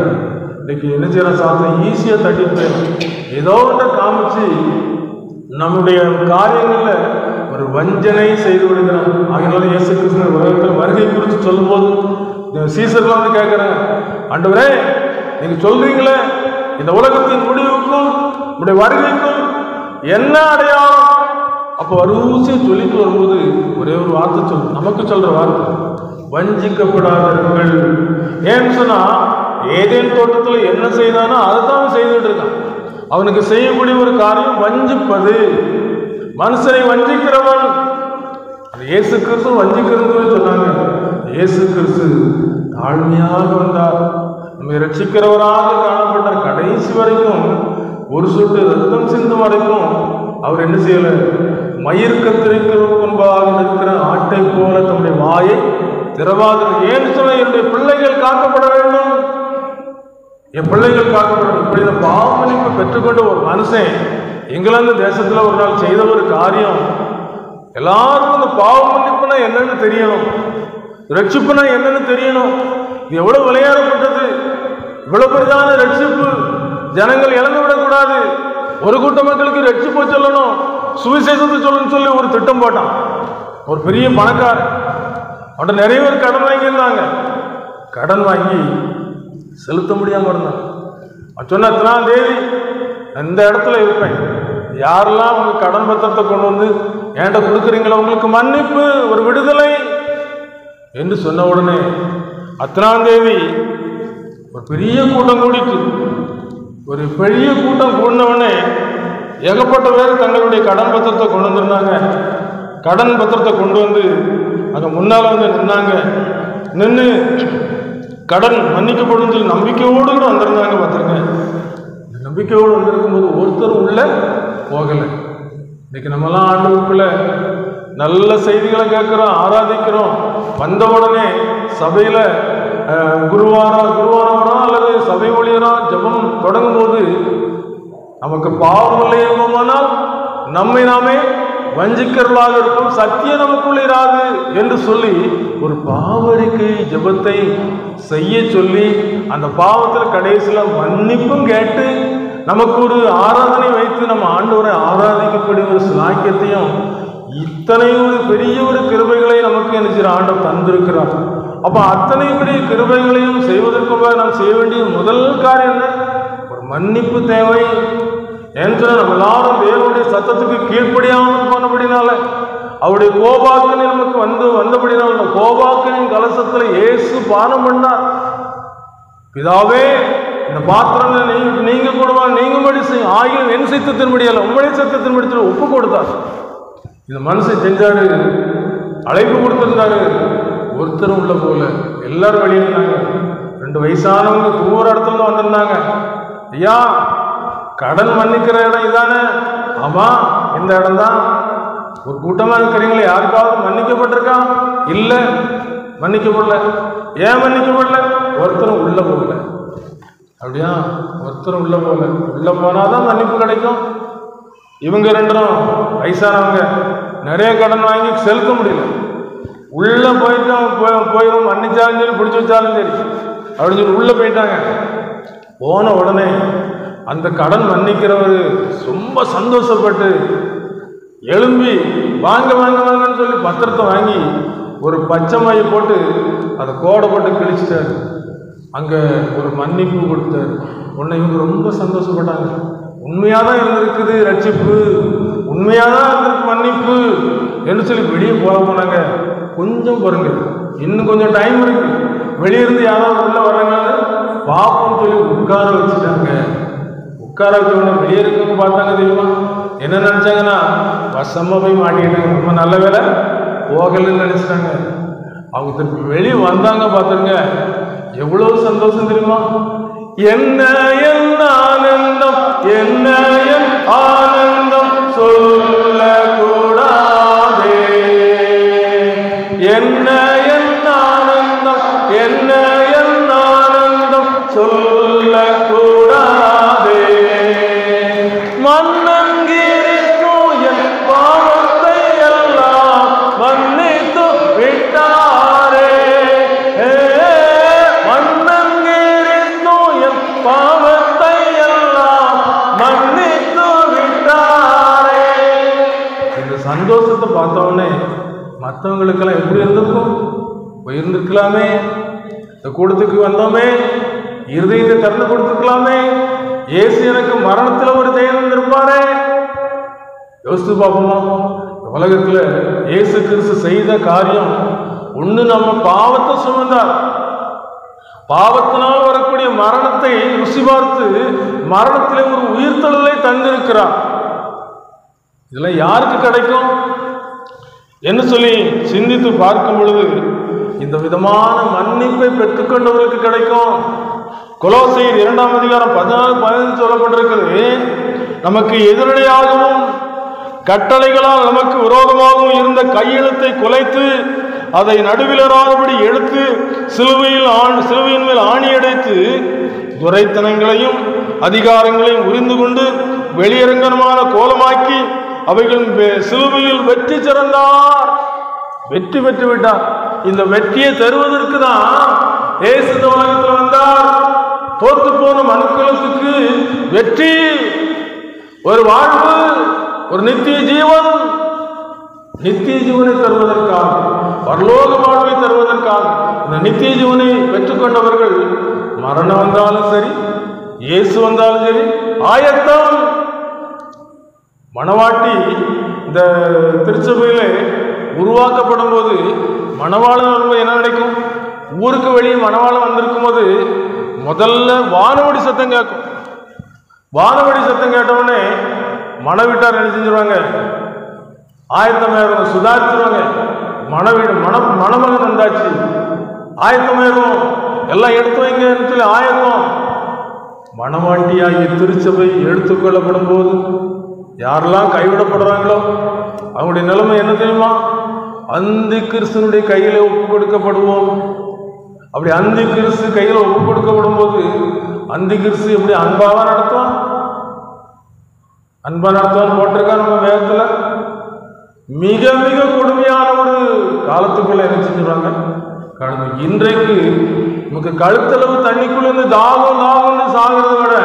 இன்னைக்கு என்ன செய்யற சாத்த ஈஸியாக தட்டிட்டு ஏதோ ஒன்றை காமிச்சு நம்முடைய காரியங்கள்ல ஒரு வஞ்சனை செய்து விடுகிறோம். அதனால இயேசு கிறிஸ்து உலகத்தில் வருகை குறித்து சொல்லும் போது சீசர்லாம் வந்து கேட்கிறேன், ஆண்டவரே நீங்க சொல்றீங்களே இந்த உலகத்தின் முடிவுக்கும் உடைய வருகைக்கும் என்ன அடையாளம்? அப்போ வரிசையை சொல்லிட்டு வரும்போது ஒரே ஒரு வார்த்தை சொல்லு, நமக்கு சொல்ற வார்த்தை, வஞ்சிக்கப்படாதீர்கள். ஏன்னு சொன்னா ஏதேன் தோட்டத்தில் என்ன செய்தானோ அதைத்தான் செய்துட்டு இருக்கான். அவனுக்கு செய்யக்கூடிய ஒரு காரியம் வஞ்சிப்பது. மனுஷனை வஞ்சிக்கிறவன். இயேசு கிறிஸ்து வஞ்சிக்கிறது சொன்னாங்க. இயேசு கிறிஸ்து தாழ்மையாக வந்தார், நம்மை ரட்சிக்கிறவராக காணப்பட்டார். கடைசி வரைக்கும் ஒரு சொட்டு ரத்தம் சிந்தும் வரைக்கும் அவர் என்ன செய்யல, மயிர் கத்திரிக்கிறதுக்கு முன்பாக நிற்கிற ஆட்டை போல தம்முடைய வாயை திறவாது. ஏன்னு சொன்ன என்னுடைய பிள்ளைகள் காக்கப்பட வேண்டும், என் பிள்ளைகள் காக்கப்படும். இப்படி இந்த பாவமன்னிப்பு பெற்றுக்கொண்ட ஒரு மனுஷன் இங்கிலாந்து தேசத்துல ஒரு நாள் செய்த ஒரு காரியம், எல்லாருக்கும் இந்த பாவமன்னிப்புனா என்னன்னு தெரியணும், ரட்சிப்புனா என்னன்னு தெரியணும். இது எவ்வளவு விளையாடப்பட்டது, இவ்வளவு பெரிதான ரட்சிப்பு ஜனங்கள் இழந்து விடக்கூடாது. ஒரு கூட்ட மக்களுக்கு ரட்சிப்பு சொல்லணும், சுவிசேஷத்தை சொல்லணும்னு சொல்லி ஒரு திட்டம் போட்டான். ஒரு பெரிய பணக்காரன், அவன் நிறைய பேர் கடன் வாங்கியிருந்தாங்க. கடன் வாங்கி செலுத்த முடியாம இருந்தான். சொன்ன எத்தனாம் தேதி இந்த இடத்துல இருப்பேன், யாரெல்லாம் உங்க கடன் பத்திரத்தை கொண்டு வந்து என்கிட்ட கொடுக்குறீங்களோ உங்களுக்கு மன்னிப்பு, ஒரு விடுதலை என்று சொன்ன உடனே அத்தனாம் தேதி ஒரு பெரிய கூட்டம் கூடிட்டு, ஒரு பெரிய கூட்டம் கூடினவுடனே ஏகப்பட்ட பேர் தங்களுடைய கடன் பத்திரத்தை கொண்டு வந்திருந்தாங்க. கடன் பத்திரத்தை கொண்டு வந்து அங்கே முன்னால் வந்து நின்னாங்க. நின்று கடன் மன்னிக்கப்படும் சொல்லி நம்பிக்கையோடு கூட வந்திருந்தாங்க. பார்த்துருங்க, நம்பிக்கையோடு வந்திருக்கும்போது ஒருத்தரும் உள்ள போகலை. இன்னைக்கு நம்மலாம் ஆண்டவருக்குள்ள நல்ல செய்திகளை கேட்குறோம், ஆராதிக்கிறோம். வந்த உடனே சபையில் குருவாரம் அல்லது சபை ஊழியரோ ஜபம் தொடங்கும் போது சொல்லுது, நமக்கு பாவம் இல்லை என்போமானால் நம்மை நாமே வஞ்சிக்கிறவர்களாக இருக்கும், சத்தியம் நமக்குள்ள இராது என்று சொல்லி ஒரு பாவரிக்கை ஜெபத்தை செய்ய சொல்லி அந்த பாவத்தில் கடைசியில் மன்னிப்பும் கேட்டு நமக்கு ஒரு ஆராதனை வைத்து நம்ம ஆண்டவரை ஆராதிக்கக்கூடிய ஒரு சிலாக்கியத்தையும் இத்தனை ஒரு பெரிய ஒரு கிருபைகளை நமக்கு என்ன செய்ய ஆண்டவர் தந்திருக்கிறார். அப்போ அத்தனை பெரிய கிருபைகளையும் செய்வதற்கு நாம் செய்ய வேண்டிய முதல் காரியம் என்ன? ஒரு மன்னிப்பு தேவை. என்று நம்ம எல்லாரும் தேவனுடைய சத்தத்துக்கு கீழ்ப்படியாமல் போனபடினால, அவருடைய கோபாக்கனை நமக்கு வந்தபடினால, அந்த கோபாக்கனின் கலசத்தில் இயேசு பானம் பண்ணார். பிதாவே, இந்த பாத்திரங்களை நீங்க கொடுவா, நீங்க படி செய்யும், ஆகியும் என் சித்தத்தின்படி அல்ல உங்களுடைய சத்தத்தின்படி ஒப்பு கொடுத்தார். இந்த மனுஷன் செஞ்சாரு, அழைப்பு கொடுத்திருந்தாரு, ஒருத்தரும் உள்ள போல, எல்லாரும் வெளியே இருந்தாங்க. 2 வயசானவங்க தூர இடத்துல வந்திருந்தாங்க. ஐயா, கடன் மன்னிக்கிற இடம் இதானே? ஆமா, இந்த இடம் தான். ஒரு கூட்டமா இருக்கிறீங்களே, யாருக்காவது மன்னிக்கப்பட்டிருக்கா? இல்ல, மன்னிக்கப்படல. ஏன் மன்னிக்கப்படல? ஒருத்தரும் உள்ள போகல. அப்படியா? ஒருத்தரும் உள்ள போகல. உள்ள போனாதான் மன்னிப்பு கிடைக்கும். இவங்க 2 வயசானவங்க நிறைய கடன் வாங்கி செலுத்த முடியல. உள்ள போயிடும், மன்னிச்சாலும் சரி, பிடிச்சி வச்சாலும் சரி அப்படின்னு சொல்லி உள்ள போயிட்டாங்க. போன உடனே அந்த கடன் மன்னிக்கிறவர் ரொம்ப சந்தோஷப்பட்டு எழும்பி வாங்க வாங்க வாங்கன்னு சொல்லி பத்திரத்தை வாங்கி ஒரு பச்சை மையை போட்டு அதை கோடை போட்டு கிழிச்சிட்டாரு. அங்கே ஒரு மன்னிப்பு கொடுத்தாரு. உடனே இவங்க ரொம்ப சந்தோஷப்பட்டாங்க. உண்மையாக தான் இருந்திருக்குது ரட்சிப்பு, உண்மையாக தான் இருந்திருக்கு மன்னிப்பு என்று சொல்லி வெளியே போனாங்க. கொஞ்சம் பாருங்க, இன்னும் கொஞ்சம் டைம் இருக்கு, வெளியிருந்து யாராவது உள்ள வர்றாங்கன்னு பாப்போம்னு சொல்லி உட்கார வச்சுட்டாங்க. உட்கார வச்சவங்க வெளியே இருக்கவங்க பார்த்தாங்க தெரியுமா? என்ன நினைச்சாங்கன்னா, வசமா போய் மாட்டிக்கிட்டாங்க, ரொம்ப நல்ல வேலை போகலன்னு நினைச்சிட்டாங்க. அவங்க திருப்பி வெளியே வந்தாங்க, பார்த்துருங்க, எவ்வளவு சந்தோஷம் தெரியுமா? என்ன என் ஆனந்தம், என்ன என் ஆனந்தம் சொல்லக்கூடாதே. என்ன என் ஆனந்தம், என்ன என் ஆனந்தம் சொல்லக்கூடாதே. மன்னங்கிரிக்கும் என் பாவத்தை எல்லாம் மன்னித்து விட்டாரே. மன்னங்கிரிக்கும் என் பாவத்தை எல்லாம் மன்னித்து விட்டாரே. இந்த சந்தோஷத்தை பார்த்தோன்னே மற்றவங்களுக்கெல்லாம் எப்படி இருந்திருக்கும்? போயிருந்திருக்கலாமே, இந்த கூடத்துக்கு வந்தோமே, இருதயத்தை திறந்து கொடுத்துருக்கலாமே, இயேசு எனக்கு மரணத்தில் ஒரு ஜெயம் இருந்திருப்பாரே. யோசித்து பார்ப்போமா? உலகத்தில் இயேசு கிறிஸ்து செய்த காரியம் ஒன்று, நம்ம பாவத்தை சுமந்தார், பாவத்தினால் வரக்கூடிய மரணத்தை ருசி பார்த்து மரணத்திலே ஒரு உயிர்த்தெழுதலை தந்திருக்கிறார். இதெல்லாம் யாருக்கு கிடைக்கும் என்று சொல்லி சிந்தித்து பார்க்கும் பொழுது இந்த விதமான மன்னிப்பை பெற்றுக்கொண்டவர்களுக்கு கிடைக்கும். கொலோசையர் 2ஆம் அதிகாரம் 14-15 சொல்லப்பட்டிருக்கிறது. நமக்கு எதிரடையாகவும் கட்டளைகளால் நமக்கு விரோதமாகவும் இருந்த கையெழுத்தை குலைத்து அதை நடுவிலராதபடி எடுத்து சிலுவையின் மேல் ஆணி அடைத்து துரைத்தனங்களையும் அதிகாரங்களையும் உரிந்து கொண்டு வெளியரங்கமான கோலமாக்கி அவைகள் சிலுவையில் வெற்றி சிறந்தார். வெற்றி பெற்று விட்டார். இந்த வெற்றியை தருவதற்கு தான் இயேசு இந்த உலகத்தில் வந்தார். தோற்று போன மனுக்குலத்துக்கு வெற்றி, ஒரு வாழ்வு, ஒரு நித்திய ஜீவன், நித்திய ஜீவனை தருவதற்காக, பரலோக வாழ்வை தருவதற்காக இந்த நித்திய ஜீவனை பெற்றுக்கொண்டவர்கள் மரணம் வந்தாலும் சரி, இயேசு வந்தாலும் சரி ஆயத்தம். மணவாட்டி இந்த திருச்சபையில உருவாக்கப்படும் போது மணவாளன் என்ன நினைக்கும்? ஊருக்கு வெளியே மணவாளன் வந்திருக்கும் போது முதல்ல வானவடி சத்தம் கேட்கும். வானவடி சத்தம் கேட்டவுடனே மணவீட்டார் என்ன செஞ்சிருவாங்க? ஆயத்தமாயிரும், சுதாரிச்சிருவாங்க. மணமகன் வந்தாச்சு, ஆயத்தமாயிரும், எல்லாம் எடுத்து வைங்கன்னு சொல்லி ஆயத்தம். மணவாட்டியாகிய திருச்சபை எடுத்துக்கொள்ளப்படும் போது யாரெல்லாம் கைவிடப்படுறாங்களோ அவங்களுடைய நிலைமை என்ன தெரியுமா? அந்தி கிறிஸ்துனுடைய கையில ஒப்பு கொடுக்கப்படுவோம். அப்படி அந்தி கிறிஸ்து கையில ஒப்பு கொடுக்கப்படும் போது அந்தி கிறிஸ்து எப்படி அன்பாக நடத்துவான்? அன்பா நடத்துவான்னு போட்டிருக்கா நம்ம வேதத்துல. மிக மிக கொடுமையான ஒரு காலத்துக்குள்ள என்ன செஞ்சுருவாங்க கடந்து. இன்றைக்கு நமக்கு கழுத்தளவு தண்ணிக்குள்ள இருந்து தாகம் தாகம்னு சாகிறத விட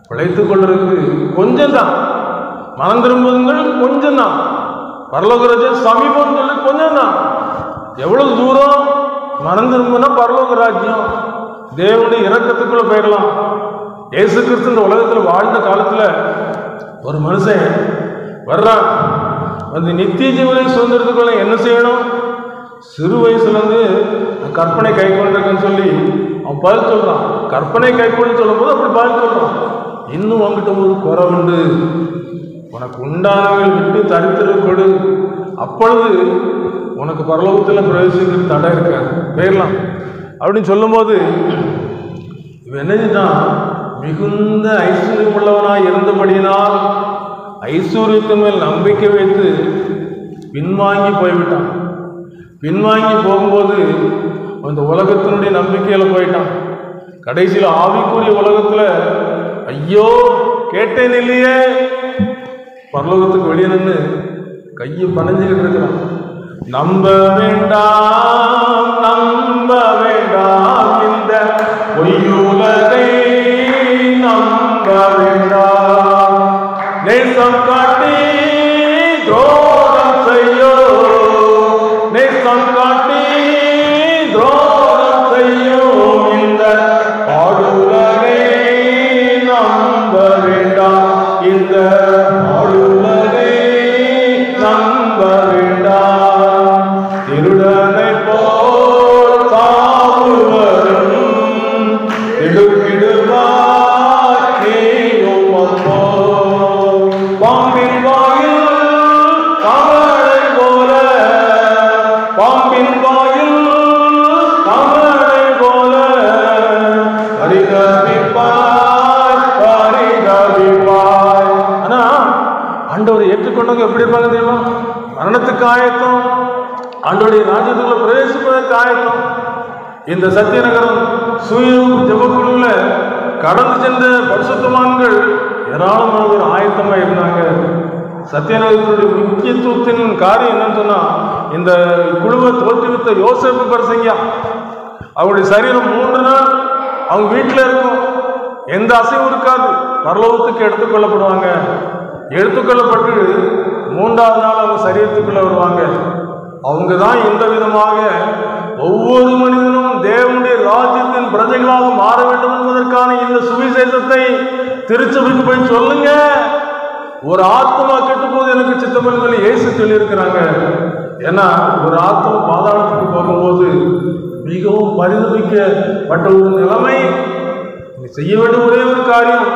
பிழைத்துக் கொள்றதுக்கு கொஞ்சம் தான். மனம் திரும்புங்கள் கொஞ்சம் தான். பரலோக ராஜ்யம் சமீபம் சொல்லி கொஞ்சம் தான். எவ்வளவு தூரம் மனம் திரும்பினா பரலோக ராஜ்யம் தேவனுடைய இரக்கத்துக்குள்ள போயிடலாம். இயேசு கிறிஸ்து இந்த உலகத்தில் வாழ்ந்த காலத்துல ஒரு மனுஷன் வர்றான். அந்த நித்திய ஜீவனை சுதந்திரத்துக்குள்ள என்ன செய்யணும்? சிறு வயசுல இருந்து கற்பனை கை கொண்டிருக்கன்னு சொல்லி அவன் பதில் சொல்றான். கற்பனை கை கொண்டு சொல்லும் போது அப்படி பதில் சொல்றான். இன்னும் அவங்கிட்ட ஒரு குறை உண்டு, உனக்கு உண்டானவர்கள் விட்டு தரித்திர கொடு, அப்பொழுது உனக்கு பரலோகத்தில் பிரவேசிக்கிறது தடை இருக்காது, போயிடலாம் அப்படின்னு சொல்லும்போது இவன் என்னதான் மிகுந்த ஐஸ்வர்யம் உள்ளவனாய் இருந்தபடியினால் ஐஸ்வர்யத்தின் மேல் நம்பிக்கை வைத்து பின்வாங்கி போய்விட்டான். பின்வாங்கி போகும்போது அந்த உலகத்தினுடைய நம்பிக்கையில் போயிட்டான். கடைசியில் ஆவிக்குரிய உலகத்துல ஐயோ கேட்டேன் இல்லையே, பரலோகத்துக்கு வெளியே நின்று கையை பனைஞ்சுக்கிட்டு இருக்கிறான். நம்ப வேண்டாம் நம்ப வேண்டாம் இந்த பொய்யுலகை நம்ப வேண்டாம், நேசம் காட்டி துரோகம் செய்யோ, நேசம் காட்டி துரோகம் செய்யோ இந்த பாடுலகை நம்ப வேண்டாம், இந்த பாடுலகை நம்ப வேண்டாம். திருடனை போல் சாவு வரும், திடுக்கிடுவாய் நீயும் அப்போ, பாம்பின் வாயில் கமலை போல, பாம்பின் வாயில் கமலை போல பரிதபிப்பாய் பரிதபிப்பாய். ஆனா ஆண்டவரை ஏற்றுக்கொண்டவங்க எப்படி இருப்பாங்க தெரியுமா? மரணத்துக்கு ஆயத்தம், ஆண்டவருடைய ராஜ்யத்துக்குள்ள பிரவேசிப்பதற்கு ஆயத்தம். இந்த சத்தியநகரம் சுய ஜெபக்குழுல கடந்து சென்ற பரிசுத்தவான்கள் ஏராளமானவர் ஆயத்தமாக இருந்தாங்க. சத்தியநகரத்தினுடைய முக்கியத்துவத்தின் காரியம் என்னன்னு சொன்னா, இந்த குழுவை தோற்றுவித்த யோசேப்பு பிரசங்கியா, அவருடைய சரீரம் 3 நாள் அவங்க வீட்டில் இருக்கும், எந்த அசைவும் இருக்காது, பரலோகத்துக்கு எடுத்துக்கொள்ளப்படுவாங்க. எடுத்துக்கொள்ளப்பட்டு 3ஆவது நாள் அவங்க சரீரத்துக்குள்ள வருவாங்க. அவங்க தான் இந்த விதமாக ஒவ்வொரு மனிதனும் தேவனுடைய ராஜ்யத்தின் பிரஜைகளாக மாற வேண்டும் என்பதற்கான இந்த சுவிசேஷத்தை திருச்சபைக்கு போய் சொல்லுங்க. ஒரு ஆத்மா கெட்டு போது எனக்கு சித்தம் சொல்லி இயேசு சொல்லி இருக்கிறாங்க. ஏன்னா ஒரு ஆத்மா பாதாளத்துக்கு போகும்போது மிகவும் பரிதபிக்கப்பட்ட ஒரு நிலைமை. செய்ய வேண்டும் ஒரே ஒரு காரியம்,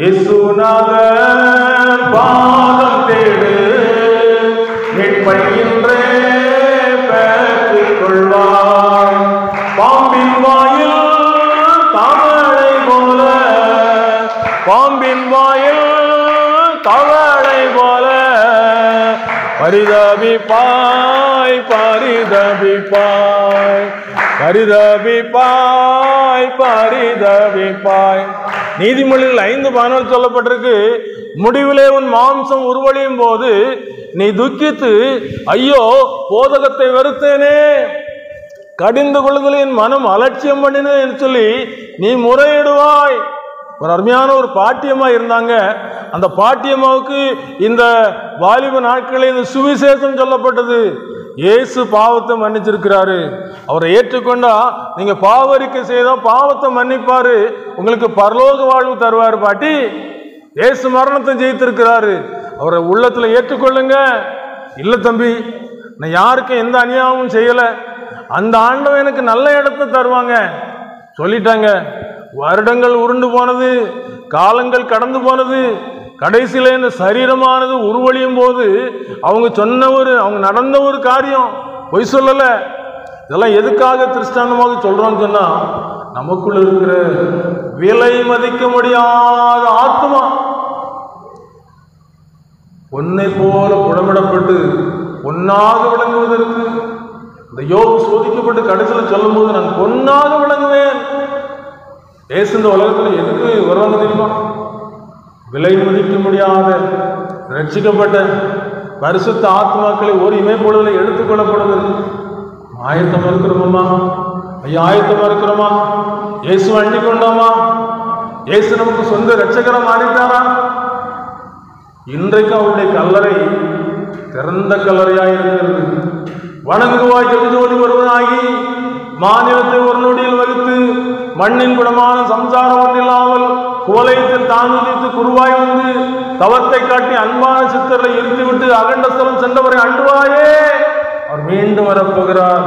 இயேசுநாதர் பாதம் தேடு, மீட்பையின்றே பெற்றுக் கொள்வாய். பாம்பின் வாயில் தவளை போல, பாம்பின் வாயில் தவளை போல பரிதபிப்பாய் பரிதபிப்பாய் பரிதபிப்பாய் பரிதபிப்பாய். நீதிமொழிகள் 5:14 சொல்லப்பட்டிருக்கு, முடிவிலே உன் மாம்சம் உருவழியும் போது நீ துக்கித்து ஐயோ போதகத்தை வெறுத்தேனே, கடிந்து கொள்ளுதல் என் மனம் அலட்சியம் பண்ணினேன் என்று சொல்லி நீ முறையிடுவாய். ஒரு அருமையான ஒரு பாட்டியம்மா இருந்தாங்க. அந்த பாட்டியம்மாவுக்கு இந்த வாலிப நாட்களில் இந்த சுவிசேஷம் சொல்லப்பட்டது. இயேசு பாவத்தை மன்னிச்சிருக்கிறாரு, அவரை ஏற்றுக்கொண்டா நீங்க பாவரிக்கை செய்தா பாவத்தை மன்னிப்பாரு, உங்களுக்கு பரலோக வாழ்வு தருவாரு. பாட்டி, இயேசு மரணத்தை ஜெயித்திருக்கிறாரு, அவரை உள்ளத்துல ஏற்றுக்கொள்ளுங்க. இல்ல தம்பி, நான் யாருக்கும் எந்த அநியாயமும் செய்யல, அந்த ஆண்டவன் எனக்கு நல்ல இடத்தை தருவாங்க சொல்லிட்டாங்க. வருடங்கள் உருண்டு போனது, காலங்கள் கடந்து போனது. கடைசியில இந்த சரீரமானது உருவழியும் போது அவங்க அவங்க நடந்த ஒரு காரியம் பொய் சொல்லல. இதெல்லாம் எதுக்காக திருஷ்டாந்தமாக சொல்றோம்னு சொன்னா, நமக்குள்ள இருக்கிற விலை மதிக்க முடியாத ஆத்மா பொன்னை போல புடமிடப்பட்டு பொன்னாக விளங்குவதற்கு இந்த யோபு சோதிக்கப்பட்டு கடைசியில் சொல்லும் போது நான் பொன்னாக விளங்குவேன். இயேசு இந்த உலகத்தில் எதுக்கு வருவாங்க தெரியுமா? விலை மதிக்க முடியாத ரட்சிக்கப்பட்ட பரிசுத்த ஆத்மாக்களை ஒரு இமைப்பொழுதில் எடுத்துக்கொள்ளப்படுவது. ஆயத்தமாக இருக்கிறோமா? ஐயா, ஆயத்தமாக இருக்கிறோமா? இயேசு அண்டி கொண்டோமா? இயேசு நமக்கு சொந்த ரட்சகரை மாறிட்டாரா? இன்றைக்கு அவருடைய கல்லறை திறந்த கல்லறையாக இருக்கிறது. வணங்குவாய் ஜெபிஜோதி வருவதாகி மாநிலத்தை ஒரு நொடியில் வகித்து மண்ணின் குணமான சம்சாரம் ஒன்றில்லாமல் குவலயத்தில் தான் உதித்து குருவாய் வந்து தவத்தை காட்டி அன்பான சித்தர்களை இருத்திவிட்டு அகண்ட ஸ்தலம் சென்றவரை அண்டுவாயே, அவர் மீண்டும் வரப்போகிறார்.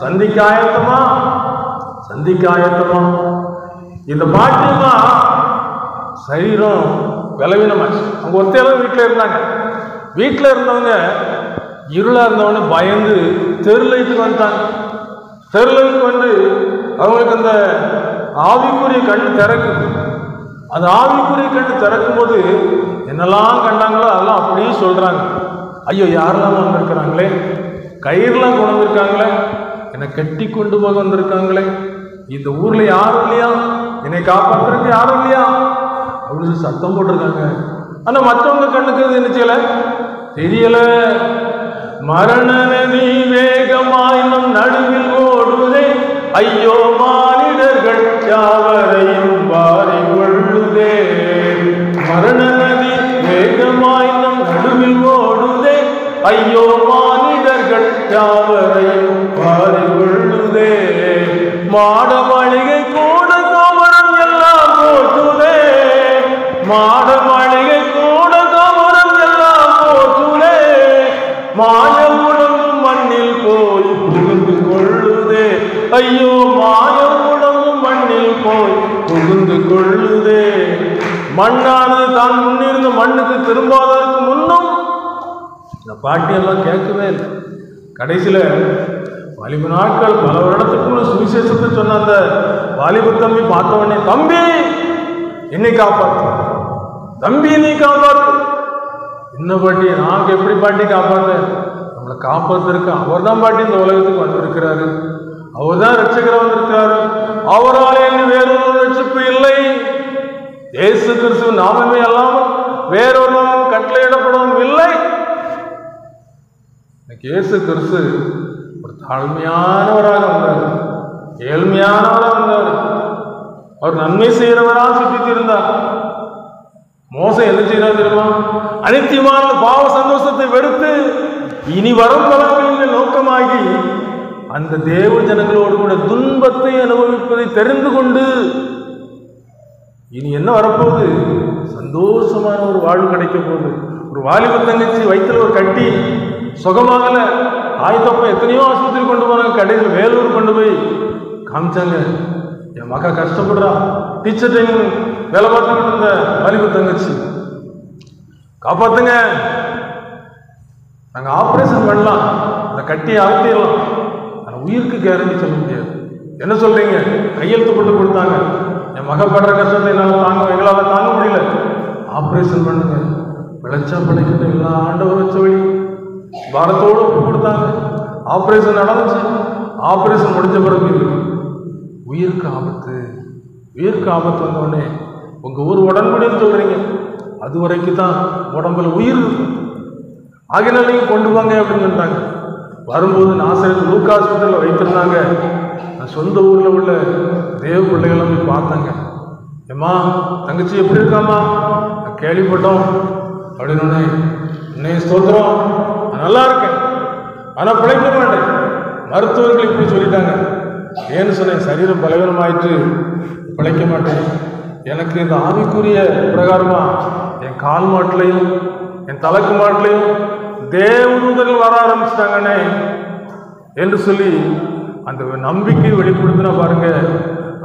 சந்திக்க ஆயத்தமா? சந்திக்க ஆயத்தமா? இந்த பாட்டியமா சரீரம் பலவீனமாச்சு. அவங்க ஒருத்தையெல்லாம் வீட்டில் இருந்தாங்க. வீட்டில் இருந்தவங்க இருளா இருந்தவொடனே பயந்து தெருலைட்டுக்கு வந்துட்டாங்க. தெருலைக்கு வந்து அவங்களுக்கு அந்த ஆவிக்குரிய கண் திறக்குது. அந்த ஆவிக்குரிய கண் திறக்கும் போது என்னெல்லாம் கண்டாங்களோ அதெல்லாம் அப்படியே சொல்றாங்க. ஐயோ, யாரெல்லாம் வந்திருக்கிறாங்களே, கயிறுலாம் கொண்டு வந்திருக்காங்களே, என்னை கட்டி கொண்டு போக வந்திருக்காங்களே, இந்த ஊர்ல யாரும் இல்லையா, என்னை காப்பாற்றுறதுக்கு யாரும் இல்லையா அப்படின்னு சத்தம் போட்டிருக்காங்க. ஆனா மற்றவங்க கண்ணுக்கு அது என்ன செய்யல, தெரியல. மரண நதி வேகமாய் நம் நடுவில் ஓடுதே, ஐயோ மானிடர்கள் யாவரையும் வாரி கொள்ளுதே. மரண நதி வேகமாய் நம் நடுவில் ஓடுதே, ஐயோ மானிடர்கள் யாவரையும் வாரி கொள்ளுதே. மாட மாளிகை கூட கோபுரம் எல்லாம் போற்றுதே, மாட மாளிகை கூட கோபுரம் எல்லாம் போற்றுதே. மாய உடம்பும் மண்ணில் போய் புகுந்து கொள்ளுதே, ஐயோ மாய உடம்பும் மண்ணில் போய் புகுந்து கொள்ளுதே. மண்ணானது தான் முன்னிருந்த மண்ணுக்கு திரும்பாததற்கு முன்னும் இந்த பாட்டியெல்லாம் கேட்கவே இல்லை. கடைசியில வாலிப நாட்கள் பல வருடத்துக்குள்ள சுவிசேஷத்தை சொன்ன அந்த வாலிப தம்பி பார்த்த உடனே, தம்பி என்னை காப்பாற்று, தம்பி நீ காப்பாற்று. என்ன பாட்டி, நாங்க எப்படி பாட்டி காப்பாற்ற? நம்மளை காப்பாற்றுறதுக்கு அவர் தான் பாட்டி இந்த உலகத்துக்கு வந்திருக்கிறாரு, அவர் தான் ரட்சகராக வந்திருக்கிறாரு. அவரால் என்ன வேறொரு ரட்சிப்பு இல்லை. இயேசு கிறிஸ்து நாமமே அல்லாமல் வேறொரு நாமம் கட்டளையிடப்படவும் இல்லை. இயேசு கிறிஸ்து ஒரு தாழ்மையானவராக வந்தார், ஏழ்மையானவராக வந்தார். அவர் நன்மை செய்கிறவராக சுற்றித் இருந்தார். மோசம் என்ன செய்யறாரு தெரியுமா? அனித்தியமான பாவ சந்தோஷத்தை வெறுத்து இனி வரும் பலன்களின் நோக்கமாகி அந்த தேவ ஜனங்களோடு கூட துன்பத்தை அனுபவிப்பதை தெரிந்து கொண்டு இனி என்ன வரப்போகுது, சந்தோஷமான ஒரு வாழ்வு கிடைக்க போகுது. ஒரு வாலிப தங்கச்சி வயிற்றுல ஒரு கட்டி சுகமாகல, ஆயத்தப்ப எத்தனையோ ஆஸ்பத்திரி கொண்டு போனாங்க, கடையில் வேலூர் கொண்டு போய் காமிச்சாங்க. என் மகா கஷ்டப்படுறா, டீச்சர் ட்ரைனிங் வேலை பார்த்துக்கிட்டு இருந்த வாலிப தங்கச்சி, காப்பாத்துங்க, நாங்க ஆப்ரேஷன் பண்ணலாம், அந்த கட்டியை அகற்றிடலாம், ஆனா உயிருக்கு கேரண்டி சொல்ல முடியாது. என்ன சொல்றீங்க? கையெழுத்து போட்டு கொடுத்தாங்க. என் மக படுற கஷ்டத்தை எங்களால் தாங்க முடியல, ஆப்ரேஷன் பண்ணுங்க, பிழைச்சா பிழைக்கிட்ட எல்லா ஆண்டவர் வச்ச வழி பாரத்தோடு ஒப்பு கொடுத்தாங்க. ஆப்ரேஷன் நடந்துச்சு. ஆப்ரேஷன் முடிஞ்ச பிறகு உயிருக்கு ஆபத்து, உயிருக்கு ஆபத்து வந்தோடனே உங்க ஊர் உடன்படின்னு சொல்றீங்க, அது வரைக்கும் தான் உடம்புல உயிர் இருக்கும், ஆகினால நீங்க கொண்டு வாங்க அப்படின்னு சொல்லிட்டாங்க. வரும்போது நாசரேத் லூக்கா ஆஸ்பத்திரியில் வைத்திருந்தாங்க. நான் சொந்த ஊர்ல உள்ள தேவ பிள்ளைகளும் போய் பார்த்தாங்க. ஏம்மா தங்கச்சி எப்படி இருக்காமா, நான் கேள்விப்பட்டோம் அப்படின்னு. இன்னைய ஸ்தோத்திரம், நான் நல்லா இருக்கேன், ஆனா பிழைக்க மாட்டேன். மருத்துவர்கள் இப்படி சொல்லிட்டாங்க. ஏன்னு சொன்னேன், சரீரம் பலவீனமாயிட்டு பிழைக்க மாட்டேன். எனக்கு இந்த ஆவிக்குரிய பிரகாரமா என் கால் மாட்டிலையும் என் தலைக்கு மாட்டிலையும் தேவதூதர்கள் வர ஆரம்பிச்சிட்டாங்கன்னே என்று சொல்லி அந்த நம்பிக்கை வெளிப்படுத்தினா பாருங்க.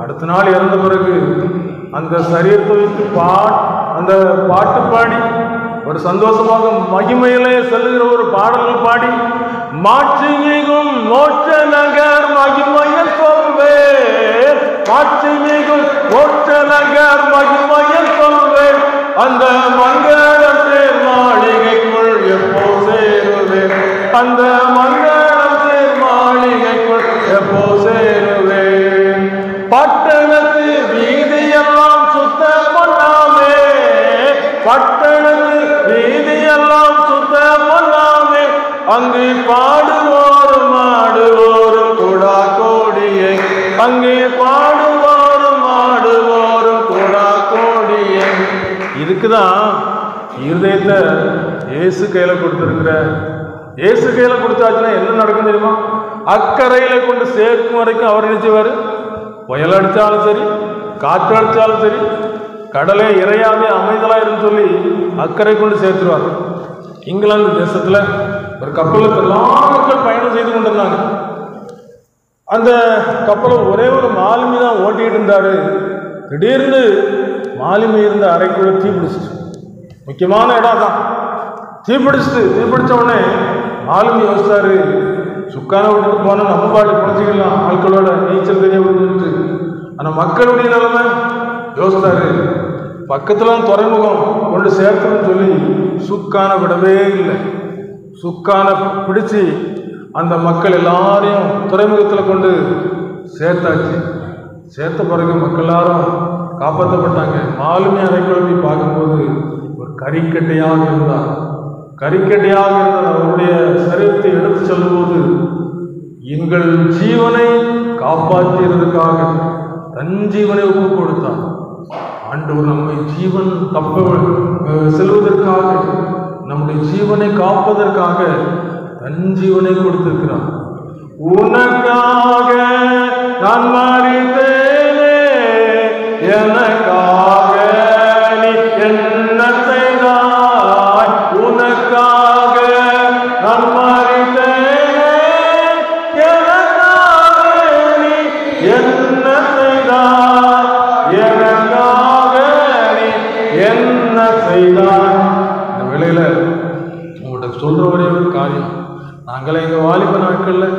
அடுத்த நாள் இறந்த பிறகு அந்த சரீரத்தை வைத்து அந்த பாட்டு பாடி ஒரு சந்தோஷமாக மகிமையிலே செல்லுகிற ஒரு பாடல்கள் பாடி, மாற்றி மிகும் மோட்ச நகர் மகிமையில் சொல்வேன், மாற்றி மிகும் மோட்ச நகர் மகிமையில் சொல்வேன், அந்த மங்களம் சேர் மாளிகைக்குள் எப்போ சேருவேன், அந்த மங்களம் சேர் மாளிகைக்குள் எப்போ சேருவேன். பட்டணத்து வீர அங்கு பாடுவோரும் ஆடுவோரும் கூடா கோடியை, அங்கே பாடுவோரும் ஆடுவோரும் கூடா கோடியை. இதுக்குதான் இருதயத்தை இயேசு கையில கொடுத்திருக்கிற. இயேசு கையில கொடுத்தாச்சுன்னா என்ன நடக்கும் தெரியுமா? அக்கறையில கொண்டு சேர்க்கும் வரைக்கும் அவர் நினைச்சுவாரு. புயல் அடிச்சாலும் சரி, காற்று அடிச்சாலும் சரி, கடலே இறையாமே அமைதலாயிரும் சொல்லி அக்கறை கொண்டு சேர்த்துருவார். இங்கிலாந்து தேசத்துல ஒரு கப்பலுக்கு எல்லா மக்கள் பயணம் செய்து கொண்டிருந்தாங்க. அந்த கப்பலை ஒரே ஒரு மாலுமி தான் ஓட்டிட்டு இருந்தாரு. திடீர்னு மாலுமி இருந்த அறைக்குள்ள தீ பிடிச்சிச்சு. முக்கியமான இடம் தான். தீப்பிடிச்ச உடனே மாலுமி யோசிச்சாரு, சுக்கான விட்டுட்டு போனா நம்ம பாட்டு குறைச்சிக்கலாம், ஆட்களோட நீச்சல் தெரிய விட்டு. ஆனா மக்களுடைய நிலைமை யோசிச்சாரு. பக்கத்துல துறைமுகம் கொண்டு சேர்க்கணும்னு சொல்லி சுக்கான விடவே இல்லை. சுக்கான பிடிச்சி அந்த மக்கள் எல்லாரையும் துறைமுகத்துல கொண்டு சேர்த்தாச்சு. சேர்த்த பிறகு மக்கள் எல்லாரும் காப்பாற்றப்பட்டாங்க. மாலுமி அறைக்குள்ள போய் பார்க்கும்போது ஒரு கறிக்கட்டையாக இருந்தார். கறிக்கட்டையாக இருந்த அவருடைய சரீரத்தை எடுத்து செல்லும்போது, எங்கள் ஜீவனை காப்பாற்றியதற்காக தன் ஜீவனை ஒப்பு கொடுத்தார். ஆண்டவர் நம்மை ஜீவன் தப்ப செல்வதற்காக, நம்முடைய ஜீவனை காப்பதற்காக தன் ஜீவனை கொடுத்திருக்கிறார். உனக்காக நான் மரித்தேனே, எனக்காக நீ என்ன செய்தாய்? உனக்காக நான் மரித்தேனே, எனக்காக நீ என்ன செய்தாய்? எனக்காக நீ என்ன செய்தாய்? இந்த வேளையில உங்கள்கிட்ட சொல்ற ஒரே ஒரு காரியம், நாங்களே எங்கள் வாலிப நாட்களில்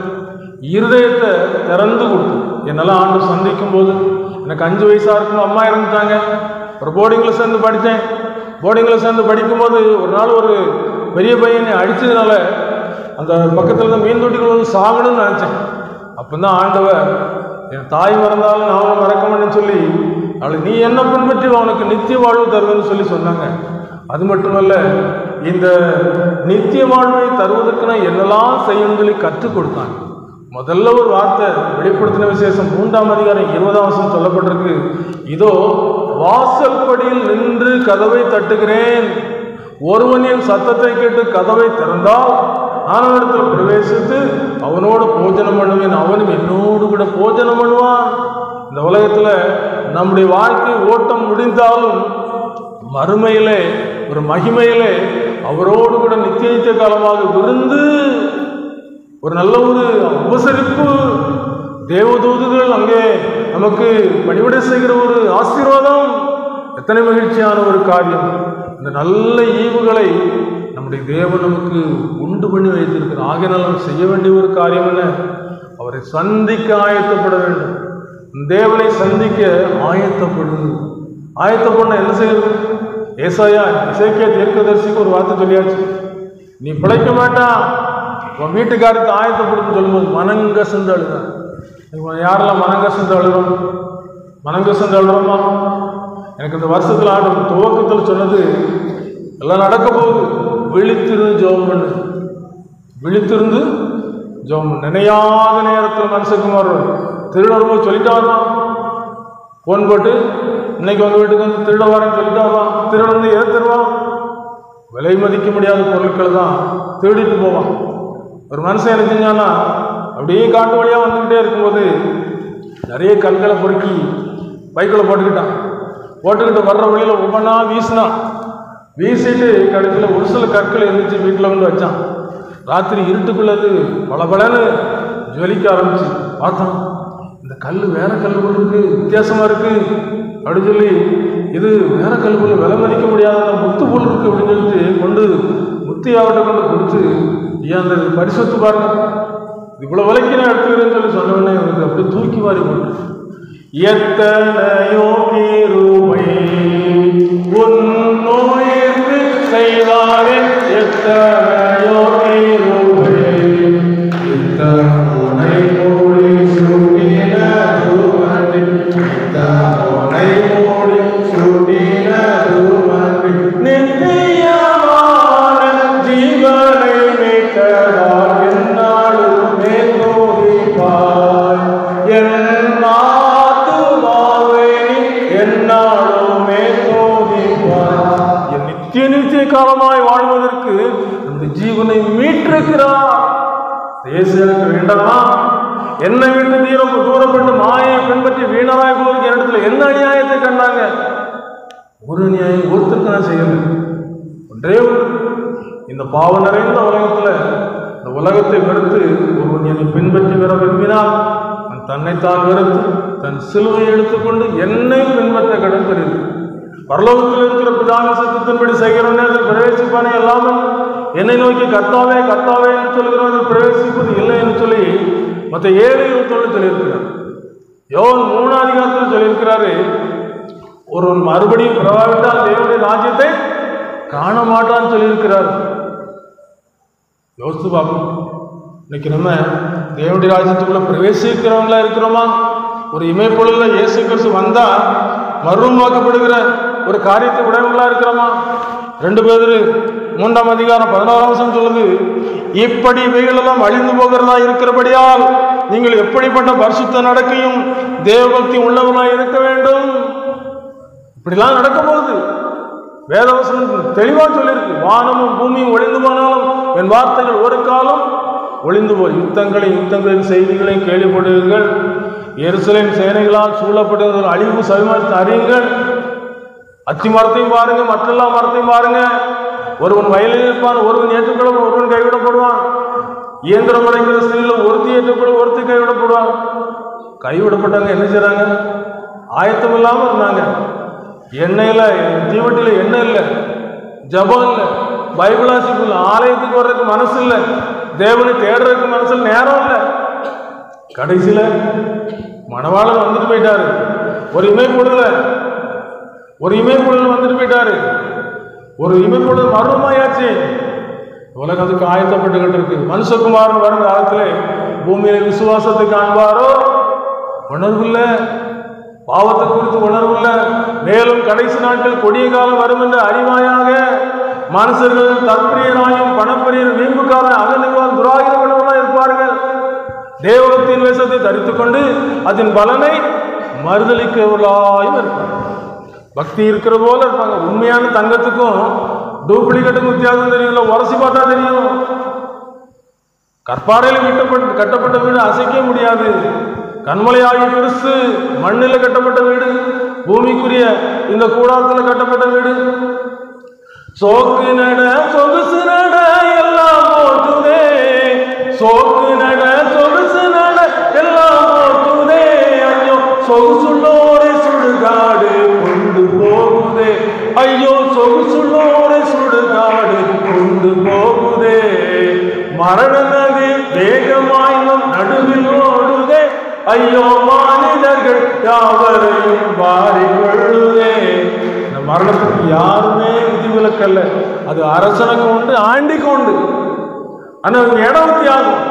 இருதயத்தை திறந்து கொடுத்து என்னெல்லாம் ஆண்டு சந்திக்கும் போது, எனக்கு 5 வயசாக இருக்கும் அம்மா இறந்துட்டாங்க. ஒரு போர்டிங்கில் சேர்ந்து படித்தேன். போர்டிங்கில் சேர்ந்து படிக்கும்போது ஒரு நாள் ஒரு பெரிய பையனை அடித்ததுனால அந்த பக்கத்தில் இருந்த மீன் தொட்டிகள் வந்து சாகணும்னு நினச்சேன். அப்போ தான் ஆண்டவர், என் தாய் மறந்தாலும் நான் அவனை மறக்க மாட்டேன்னு சொல்லி, அவளுக்கு நீ என்ன பின்பற்றி அவனுக்கு நித்திய வாழ்வு தருவேன்னு சொல்லி சொன்னாங்க. அது மட்டுமல்ல, இந்த நித்திய வாழ்வை தருவதற்கு நான் என்னெல்லாம் செய்யணும்னு சொல்லி கற்றுக் கொடுத்தாங்க. முதல்ல ஒரு வார்த்தை வெளிப்படுத்தின விசேஷம் 3ஆம் அதிகாரம் 20ஆம் வசனம் சொல்லப்பட்டிருக்கு. இதோ வாசல் படியில் நின்று கதவை தட்டுகிறேன், ஒருவன் என் சத்தத்தை கேட்டு கதவை திறந்தால் ஆனவனிடத்தில் பிரவேசித்து அவனோடு போஜனம் பண்ணுவேன், அவனும் என்னோடு கூட போஜனம் பண்ணுவான். இந்த உலகத்துல நம்முடைய வாழ்க்கை ஓட்டம் முடிந்தாலும் மறுமையிலே ஒரு மகிமையிலே அவரோடு கூட நித்திய காலமாக விருந்து, ஒரு நல்ல ஒரு உபசரிப்பு, தேவதூதுகள் அங்கே நமக்கு பணிவிடை செய்கிற ஒரு ஆசீர்வாதம், எத்தனை மகிழ்ச்சியான ஒரு காரியம். இந்த நல்ல ஈவுகளை நம்முடைய தேவன் நமக்கு உண்டு பண்ணி வைத்திருக்கிறார். ஆகையினால் நாம் செய்ய வேண்டிய ஒரு காரியம் என்ன? அவரை சந்திக்க ஆயத்தப்பட வேண்டும். தேவனை சந்திக்க ஆயத்தப்படுது. ஆயத்தப்பட என்ன செய்யறது? இசைக்கியா தீர்க்கதரிசிக்கு ஒரு வார்த்தை சொல்லியாச்சு, நீ பிழைக்க மாட்டான், உன் வீட்டுக்காரருக்கு ஆயத்தப்படுன்னு சொல்லும்போது மனங்கசந்து அழுதான். யாரெல்லாம் மனங்கசந்து அழுகிறோம்? மனங்கசந்து அழுகிறோமா? எனக்கு இந்த வருஷத்தில் ஆண்டு துவக்கத்தில் சொன்னது எல்லாம் நடக்க போகுது. விழித்திருந்து ஜெபம் பண்ணு, விழித்திருந்து ஜெபம் பண்ணு. நினையாத நேரத்தில் மனுஷகுமார் திருடரும் சொல்லிட்டு வரலாம். ஃபோன் போட்டு இன்னைக்கு உங்கள் வீட்டுக்கு வந்து திருட வரேன்னு சொல்லிட்டு வரலாம். திருட வந்து எதை தருவான்? விலை மதிக்க முடியாத பொருட்களை தான் திருடிட்டு போவான். ஒரு மனுஷன் என்ன செஞ்சான்னா, அப்படியே காட்டு வழியாக வந்துக்கிட்டே இருக்கும்போது நிறைய கற்களை பொறுக்கி பைக்குள்ள போட்டுக்கிட்டு வர்ற வழியில் ஒவ்வொன்றா வீசிட்டு கடைசியில் ஒரு சில கற்களை எழுந்திரிச்சு வீட்டில் வந்து வச்சான். ராத்திரி இருட்டுக்குள்ளது பலபலன்னு ஜொலிக்க ஆரம்பிச்சு பார்த்தான். இந்த கல் வேற கல் போல் இருக்கு, வித்தியாசமா இருக்கு அப்படின்னு சொல்லி, இது வேற கல் போல் விலை மதிக்க முடியாத முத்து போல் இருக்கு அப்படின்னு சொல்லிட்டு கொண்டு முத்தி ஆவட்டை கொண்டு கொடுத்து, ஏன் அந்த பரிசுத்து பாருங்க, இவ்வளவு விலைக்கு நான் எடுத்துக்கிறேன்னு சொல்லி சொன்னவொடனே எனக்கு அப்படியே தூக்கி வாரி போட்டு, எத்தனையோ கிருபை உன்னுயிர்க்கு செய்தாரே, எத்தனையோ கிருபை இத்தனை மூடி சுட்டின ரூபடி, இத்தனை மூடி சுட்டின ரூபடி, நித்தியமான ஜீவனை மீட்டதால் நித்திய காலமாய் வாழ்வதற்கு அந்த ஜீவனை மீட்டிருக்கிறார். இயேசு எனக்கு வேண்டாமா? என்னை விட்டு தூரப்பட்டு மாயை பின்பற்றி வீணராய் போவதற்கு என்னிடத்துல என்ன அநியாயத்தை கண்டாங்க? ஒரு அநியாயம் ஒருத்தருக்கு நான் செய்யல. ஒன்றே ஒன்று, இந்த பாவம் நிறைந்த உலகத்துல இந்த உலகத்தை வெறுத்து ஒருவன் என்னை பின்பற்றி வர விரும்பினால் அவன் தன்னைத்தான் வெறுத்து தன் சிலுவையை எடுத்துக்கொண்டு என்னை பின்பற்ற கடன் தெரியுது. பரலோகத்தில் இருக்கிற பிதாவின் சித்தத்தின்படி செய்கிறவனே அதில் பிரவேசிப்பானே அல்லாமல் என்னை நோக்கி கர்த்தாவே கர்த்தாவே என்று சொல்கிறவர்கள் பிரவேசிப்பது இல்லை என்று சொல்லி மற்ற 7:21 சொல்லியிருக்கிறார். யோவான் 3ஆம் அதிகாரத்தில் சொல்லியிருக்கிறாரு, ஒருவன் மறுபடியும் பிறவாவிட்டால் தேவனுடைய ராஜ்யத்தை காண மாட்டான்னு சொல்லியிருக்கிறார். யோசித்து பார்ப்போம், இன்னைக்கு நம்ம தேவனுடைய ராஜ்யத்துக்குள்ள பிரவேசிக்கிறவங்களா இருக்கிறோமா? ஒரு இமைப்பொழுதுல இயேசு கிறிஸ்து வந்தா மறுரூபமாக்கப்படுகிற ஒரு காரியத்தை உடையவங்களா இருக்கிறோமா? 2 பேதுரு 3ஆம் அதிகாரம் 11ஆம் வசனம் சொல்லுது, இப்படி இவைகளெல்லாம் அழிந்து போகிறதா இருக்கிறபடியால் நீங்கள் எப்படிப்பட்ட பரிசுத்த நடக்கையும் தேவபக்தி உள்ளவர்களாய் இருக்க வேண்டும். இப்படிலாம் நடக்க போகுது. வேதவசனம் தெளிவா சொல்லியிருக்கு, வானமும் பூமியும் ஒளிந்து போனாலும் என் வார்த்தைகள் ஒரு காலம் ஒளிந்து போய். யுத்தங்களின் செய்திகளையும் கேள்விப்படுவீர்கள். எருசலேம் சேனைகளால் சூழப்படுவதில் அழிவு சமயத்தை அறியுங்கள். அத்தி மரத்தையும் பாருங்க, மற்றெல்லா மரத்தையும் பாருங்க. ஒருவன் வயலில் இருப்பான், ஒருவன் ஏற்றுக்கொள்ள ஒருவன் கைவிடப்படுவான். இயந்திரம் அடைங்கிற ஸ்திரீல ஒருத்தி ஏற்றுக்கொள்ள ஒருத்தி கைவிடப்படுவான். கைவிடப்பட்டாங்க என்ன செய்றாங்க? ஆயத்தம் இல்லாமல் இருந்தாங்க. எண்ணெயில் தீவட்டியில் எண்ணெய் இல்லை, ஜபம் இல்லை, பைபிள் வாசிப்பு இல்லை, ஆலயத்துக்கு வர்றதுக்கு மனசு இல்லை, தேவனை தேடுறதுக்கு மனசு இல்லை, நேரம் இல்லை. கடைசியில் மணவாளன் வந்துட்டு போயிட்டாரு. ஒரு இமைப்பொழுதுல வந்துட்டு போயிட்டாரு. ஒரு இமைப்பொழுது மர்மமாயாச்சு. உலகத்துக்கு ஆயத்தப்பட்டுக்கிட்டு இருக்கு. மனுஷகுமாரன் வரும் காலத்திலே பூமியில விசுவாசத்தை காண்பாரோ? உணர்வு இல்லை, பாவத்தை குறித்து உணர்வு இல்லை. மேலும் கடைசி நாட்கள் கொடிய காலம் வரும் என்று அறிவாயாக மனுஷர்கள் தற்பிரியராயும் பணப்பிரியர் வீம்புக்காரன் அகநிவான் துராகிரவர்களாக இருப்பார்கள். தேவத்தின் வேஷத்தை தரித்துக் கொண்டு அதன் பலனை மறுதளிக்கிறவர்களாயும் இருப்பாங்க. பக்தி இருக்கிற போல இருப்பாங்க. உண்மையான தங்கத்துக்கும் டூப்ளிகேட்டுக்கும் வித்தியாசம் தெரியும்ல, உரசி பார்த்தா தெரியும். கற்பாறையில் கட்டப்பட்ட வீடு அசைக்க முடியாது. கண்மலையாகிய கிறிஸ்து மண்ணில் கட்டப்பட்ட வீடு, பூமிக்குரிய இந்த கூடாரத்தில் கட்டப்பட்ட வீடு. சோக்கு நட சொகுசு நட எல்லாம் போற்றுதே, சோக்கு நட சொகுசு நட எல்லாம் போற்றுதே, ஐயோ சொகுசுள்ளோரை சுடுகாடு கொண்டு போகுதே, ஐயோ சொகுசுள்ளோரை சுடுகாடு கொண்டு போகுதே, மரண நதி வேகமாய் நம் நடுவில் ஓடுதே, ஐயோ மனிதர்கள் யாவரையும் வாரிக்கொள்ளுதே. இந்த மரணத்துக்கு யாருமே விதிவிலக்கல்ல. அது அரசனுக்கு உண்டு, ஆண்டிக்கு உண்டு. ஆனால் இடம் வித்தியாசம்.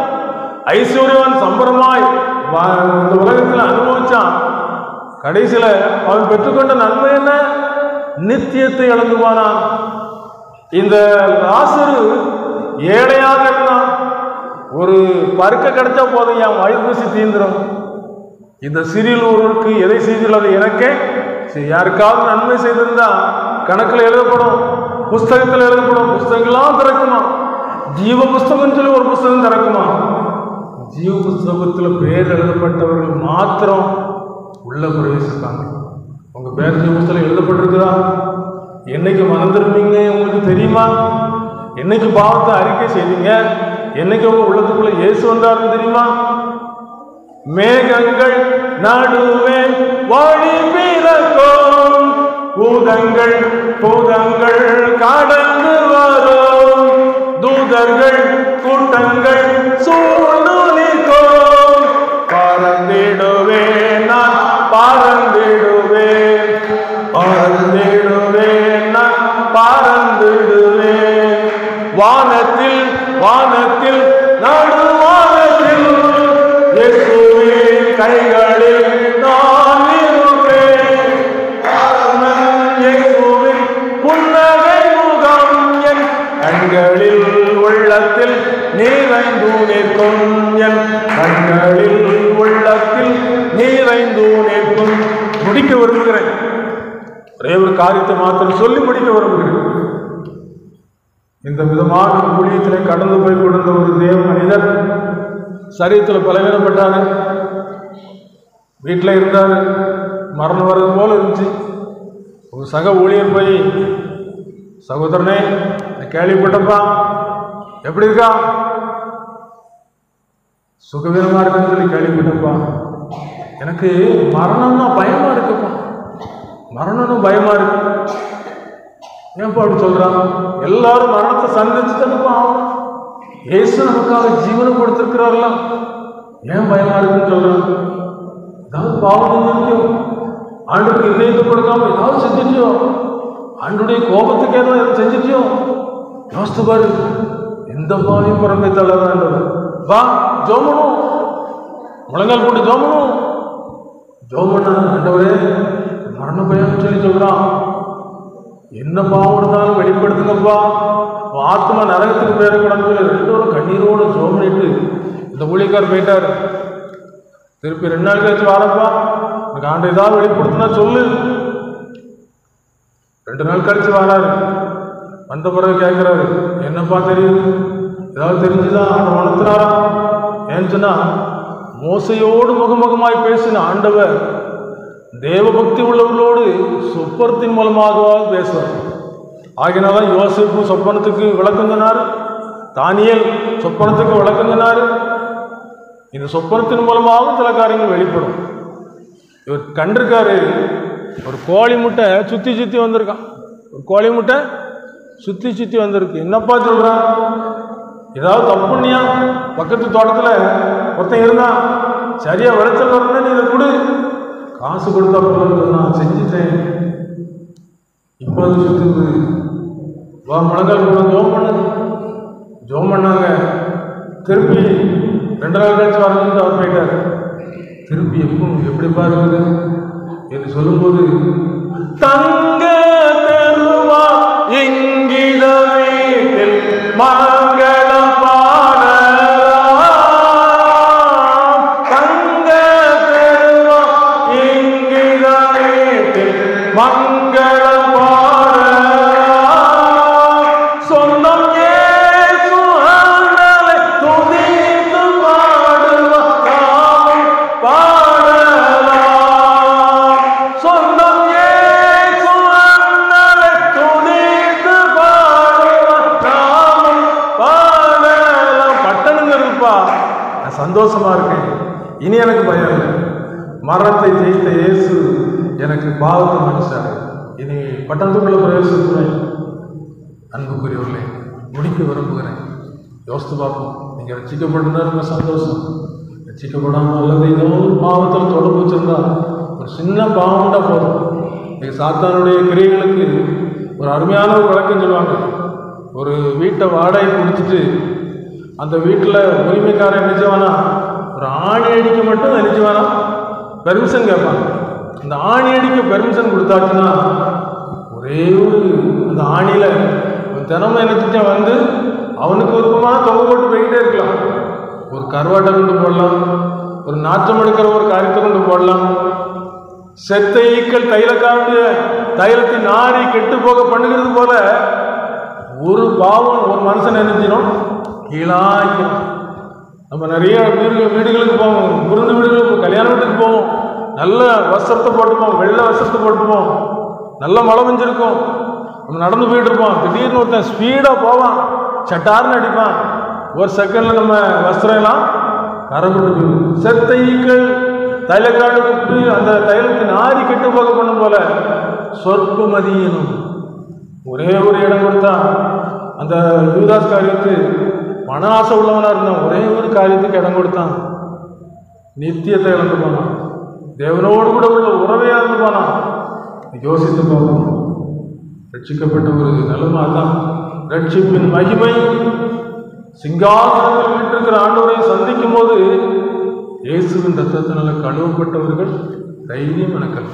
ஐஸ்வர்யவான் சம்பரமாய் இந்த உலகத்தில் அனுபவிச்சான். கடைசியில அவன் பெற்றுக்கொண்ட நன்மை என்ன? நித்தியத்தை இழந்துவானான். இந்த லாசரு ஏழையாக இருந்தான். ஒரு பருக்க கிடைச்சா போதும், என் வயிறு பசி தீந்துடும். இந்த சிறியில் ஒருவருக்கு எதை செய்துள்ள அது எனக்கே. யாருக்காவது நன்மை செய்திருந்தா கணக்கில் எழுதப்படும், புஸ்தகத்தில் எழுதப்படும். புஸ்தகங்கள்லாம் திறக்குமா? ஜீவ புஸ்தகம் சொல்லி ஒரு புஸ்தகம் திறக்குமா? ஜீவ புஸ்தகத்தில் பேர் எழுதப்பட்டவர்கள் மாத்திரம் உள்ள பிரவேசிப்பாங்க. உங்க பேர் ஜீவ புஸ்தகம் எழுதப்பட்டிருக்குதா? என்னைக்கு மனம் திரும்பிங்க உங்களுக்கு தெரியுமா? என்னைக்கு பாவத்தை அறிக்கை செய்தீங்க? என்னைக்கு உங்க உள்ளத்துக்குள்ள இயேசு வந்தாருன்னு தெரியுமா? மேகங்கள் நடுவே வழி பிறக்கும், பூதங்கள் கடந்து வரும், தூதர்கள் கூட்டங்கள் சூழ்ந்து நிற்கும். பறந்திடுவேன் நான், பறந்திடுவேன், பறந்திடுவேன் நான், பறந்திடுவேன். வானத்தில் நடுவானத்தில் இயேசுவின் கைகளில் நான் இருப்பேன். இயேசுவின் புன்னகை முகம் என் கண்களில் உள்ளத்தில் நிறைந்து நிற்கும், என் கண்களில் உள்ளத்தில் நிறைந்து நிற்கும். முடிக்க விரும்புகிறேன். ஒரே ஒரு காரியத்தை மாத்திரம் சொல்லி முடிக்க விரும்புகிறேன். இந்த விதமான ஊழியத்திலே கடந்து போய் கொடுத்த ஒரு தேவ மனிதர் சரீரத்தில் பலவீனப்பட்டாரு. வீட்டில் இருந்தார். மரணம் வர்றது போல இருந்துச்சு. ஒரு சக ஊழியர் போய், சகோதரனே கேள்விப்பட்டப்பா, எப்படி இருக்கா? சுகவீனமா இருக்குன்னு சொல்லி கேள்விப்பட்டப்பா. எனக்கு மரணம்னா பயமா இருக்குப்பா, மரணம்னு பயமா இருக்கு. ஏன்ப்பா அப்படி சொல்றான்? எல்லாரும் மரணத்தை சந்திச்சு தானப்பா ஆகும். இயேசு நமக்காக ஜீவனை கொடுத்திருக்கிறார்களா, ஏன் பயமா இருக்குன்னு சொல்றாங்க? ஏதாவது பாவம் செஞ்சிருக்கோ, ஆண்டுக்கு இதயத்தை கொடுக்காம ஏதாவது செஞ்சிட்டியோ, ஆண்டுடைய கோபத்துக்கு ஏதாவது செஞ்சிட்டியோ, யோசித்து பாரு. எந்த பாவையும் புறமே தள்ளதான். வா ஜோமனும், முழங்கால் போட்டு ஜோமனும். ஜோமன ஆண்டவரே மரண பயம் சொல்லி சொல்றான். என்ன பாவம் இருந்தாலும் வெளிப்படுத்துங்கப்பா, ஆத்மா நரகத்துக்கு பேரக்கூடாதுன்னு சொல்லி 2 பேரும் கண்ணீரோடு ஜோம் பண்ணிட்டு இந்த ஊழியக்கார் போயிட்டார். திருப்பி 2 நாள் கழிச்சு வாரப்பா, எனக்கு ஆண்டு ஏதாவது வெளிப்படுத்தினா சொல்லு. 2 நாள் கழிச்சு வராரு. வந்த பிறகு கேட்கிறாரு, என்னப்பா தெரியுது, ஏதாவது தெரிஞ்சுதான் ஆண்டு வளர்த்துறாரா? ஏன்னு சொன்னா, மோசையோடு முகமுகமாய் பேசின ஆண்டவர் தேவபக்தி உள்ளவர்களோடு சொப்பனத்தின் மூலமாக பேசுவார். ஆகினால்தான் யோசேப்பு சொப்பனத்துக்கு விளக்கம் சொன்னார், தானியேல் சொப்பனத்துக்கு விளக்கம் சொன்னார். இந்த சொப்பனத்தின் மூலமாக சில காரியங்கள் வெளிப்படும். இவர் கண்டிருக்காரு, ஒரு கோழி முட்டை சுற்றி சுற்றி வந்திருக்கான். ஒரு கோழி முட்டை சுற்றி சுற்றி வந்திருக்கு. என்னப்பா சொல்றான்? ஏதாவது தப்பு பண்ணியா? பக்கத்து தோட்டத்தில் ஒருத்தன் இருந்தான், சரியா விளைச்சல் வரணும்னு நீ இதை கொடு, காசு கொடுத்தா போதும், நான் செஞ்சுட்டேன். இப்போ அது சுற்றுது. வா முழங்கால் கூட ஜோம் பண்ணு. ஜோம் பண்ணாங்க. திருப்பி 2 நாள் கழிச்சு வரணும்னு அவர் போயிட்டார். திருப்பி எப்படி பாருங்க என்று சொல்லும்போது, தங்க தெருவா எங்கிட வீட்டில் மங்களம் பாடலாம், தங்க தெருவா எங்கிட வீட்டில் மங்களம் பாடலாம், சொந்தம் இயேசு ஆண்டவரை துதித்து பாடுவார் நாமும் பாடலாம், சொந்தம் இயேசு ஆண்டவரை துதித்து பாடுவார் நாமும் பாடலாம். பட்டணுங்க இருப்பா, நான் சந்தோஷமா இருக்கேன். இனி எனக்கு பயம் இல்லை. மரணத்தை ஜெயித்த இயேசு எனக்கு பாவத்தை மன்னிச்சாரு. இனி பட்டணத்துக்குள்ள பிரவேசிக்கிறேன். அன்புக்குரியவர்களே, முடிக்க விரும்புகிறேன். யோசித்து பார்ப்போம். நீங்கள் ரசிக்கப்பட்டிருந்தா ரொம்ப சந்தோஷம். ரசிக்கப்படாமல் அல்லது ஏதோ ஒரு பாவத்தில் தொடர்பு வச்சிருந்தா, ஒரு சின்ன பாவம்டா போதும். நீங்கள் சாத்தானுடைய கிரியைகளுக்கு ஒரு அருமையான ஒரு விளக்கம் சொல்லுவாங்க. ஒரு வீட்டை வாடகை கொடுத்துட்டு அந்த வீட்டில் உரிமைக்காரன் நினைச்சவானா ஒரு ஆணி அடிக்க மட்டும் நினைச்சவானா பெர்மிஷன் கேட்பாங்க. அந்த ஆணி அடிக்க பெர்மிஷன் கொடுத்தாச்சுன்னா ஒரே ஒரு அந்த ஆணியில் தினமும் நினைச்சிட்டே வந்து அவனுக்கு விருப்பமான தொகை போட்டு போய்கிட்டே இருக்கலாம். ஒரு கருவாட்டை கொண்டு போடலாம், ஒரு நாற்றம் எடுக்கிற ஒரு காரியத்தை கொண்டு போடலாம். செத்த ஈக்கள் தைலக்காண்டிய தைலத்தை நாரி கெட்டு போக பண்ணுகிறது போல ஒரு பாவம் ஒரு மனுஷன் நினைச்சிடும் கீழாய்க்கும். நம்ம நிறைய வீடுகளுக்கு போவோம், விருந்து வீடுகளுக்கு, கல்யாண வீட்டுக்கு போவோம், நல்ல வஸ்திரத்தை போட்டுப்போம், வெள்ளை வஸ்திரத்தை போட்டுப்போம், நல்ல மழை பெஞ்சிருக்கும், நம்ம நடந்து போயிட்டு இருப்போம். திடீர்னு ஒருத்தன் ஸ்பீடாக போவான், சட்டார்னு அடிப்பான். ஒரு செகண்டில் நம்ம வஸ்திரம் எல்லாம் கரப்பட்டு போயிடும். செத்த ஈக்கள் தைலக்காடு விட்டு அந்த தைலத்தின் ஆறி கெட்டு போக பண்ணும் போல சொற்பமதியனும் ஒரே ஒரு இடம் கொடுத்தா அந்த யூதாஸ் காரியத்து பண ஆசை உள்ளவனாக இருந்தான். ஒரே ஒரு காரியத்துக்கு இடம் கொடுத்தான், நித்தியத்தை இழந்து போனான். தேவனோடு கூட உள்ள உறவையா இருந்து போனான். யோசித்து பார்க்கணும். ரட்சிக்கப்பட்ட ஒரு நிலைமை தான். ரட்சிப்பின் மகிமை சிங்காசனத்தில் வீட்டிருக்கிற ஆண்டவரை சந்திக்கும் போது இயேசுவின் ரத்தத்தினால கழுவப்பட்டவர்கள் தைரியம் எனக்கள்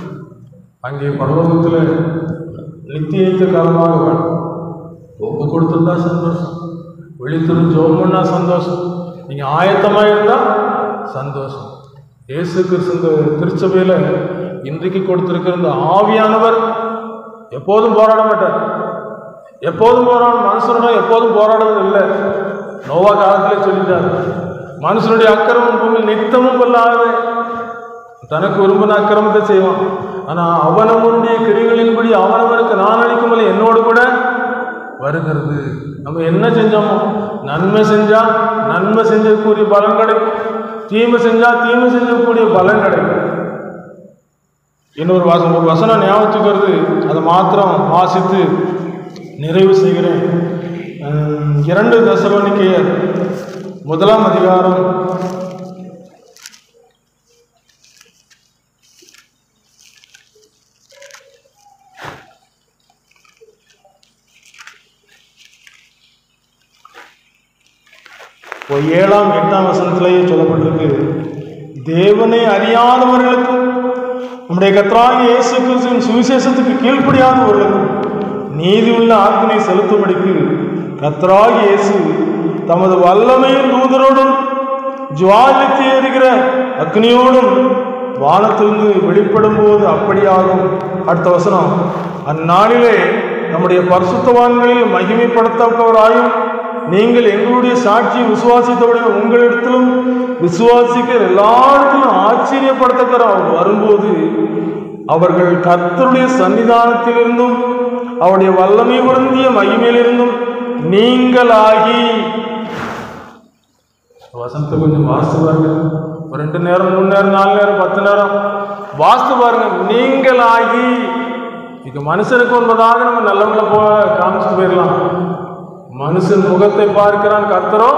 அங்கே பரலோகத்தில் நித்தியத்த காலமாக வாழும். ஒப்பு கொடுத்துருந்தா சந்தோஷம், விழித்திருந்து ஜெபம் பண்ணா சந்தோஷம், நீங்கள் ஆயத்தமாக இருந்தால் சந்தோஷம். இயேசு கிறிஸ்து திருச்சபையில் இன்றைக்கு கொடுத்திருக்கிற இந்த ஆவியானவர் எப்போதும் போராட மாட்டார். எப்போதும் போராடும் மனுஷனோட எப்போதும் போராடுவது இல்லை. நோவா காலத்திலே சொல்லிட்டார், மனுஷனுடைய அக்கிரமம் பூமியில் நித்தமும் கொள்ளாது. தனக்கு விரும்பின அக்கிரமத்தை செய்வான். ஆனா அவனவனுடைய கிரிகளின்படி அவனவனுக்கு நான் அளிக்கும் என்னோடு கூட வருகிறது. நம்ம என்ன செஞ்சோமோ, நன்மை செஞ்சா நன்மை செஞ்சக்கூடிய பலன் கிடைக்கும், தீமை செஞ்சா தீமை செஞ்சக்கூடிய பலன் கிடைக்கும். இன்னொரு ஒரு வசனம் ஞாபகத்துக்கு வருது, அதை மாத்திரம் வாசித்து நிறைவு செய்கிறேன். 2 தெசலோனிக்கேயர் 1ஆம் அதிகாரம் 7ஆம் 8ஆம் வசனத்திலேயே சொல்லப்பட்டிருக்கு, தேவனை அறியாதவர்களுக்கும் நம்முடைய கர்த்தராகிய இயேசு கிறிஸ்துவின் சுவிசேஷத்துக்கு கீழ்ப்படியாதவர்களுக்கும் நீதி உள்ள ஆக்கினை செலுத்தும்படிக்கு கர்த்தராகிய இயேசு தமது வல்லமையின் தூதரோடும் ஜுவாலித்து எரிகிற அக்னியோடும் வானத்திலிருந்து வெளிப்படும் போது அப்படியாகும். அடுத்த வசனம், அந்நாளிலே நம்முடைய பரிசுத்தவான்களில் மகிமைப்படுத்தப்பவராயும் நீங்கள் எங்களுடைய சாட்சியை விசுவாசித்தவுடைய உங்களிடத்திலும் விசுவாசிக்கிற எல்லாத்திலும் ஆச்சரியப்படுத்தக்கிற அவர் வரும்போது அவர்கள் கர்த்தருடைய சன்னிதானத்திலிருந்தும் அவருடைய வல்லமை பொருந்திய மகிமையிலிருந்தும் நீங்களாகி, வசனத்தை கொஞ்சம் வாசித்து பாருங்க, 2 நேரம் 3 நேரம் 4 நேரம் 10 நேரம் வாசித்து பாருங்க. நீங்களாகி, இங்க மனுஷனுக்கு ஒன்பதாக நம்ம நல்லவங்களை காமிச்சுட்டு போயிடலாம். மனுஷன் முகத்தை பார்க்கிறான், கர்த்தரோ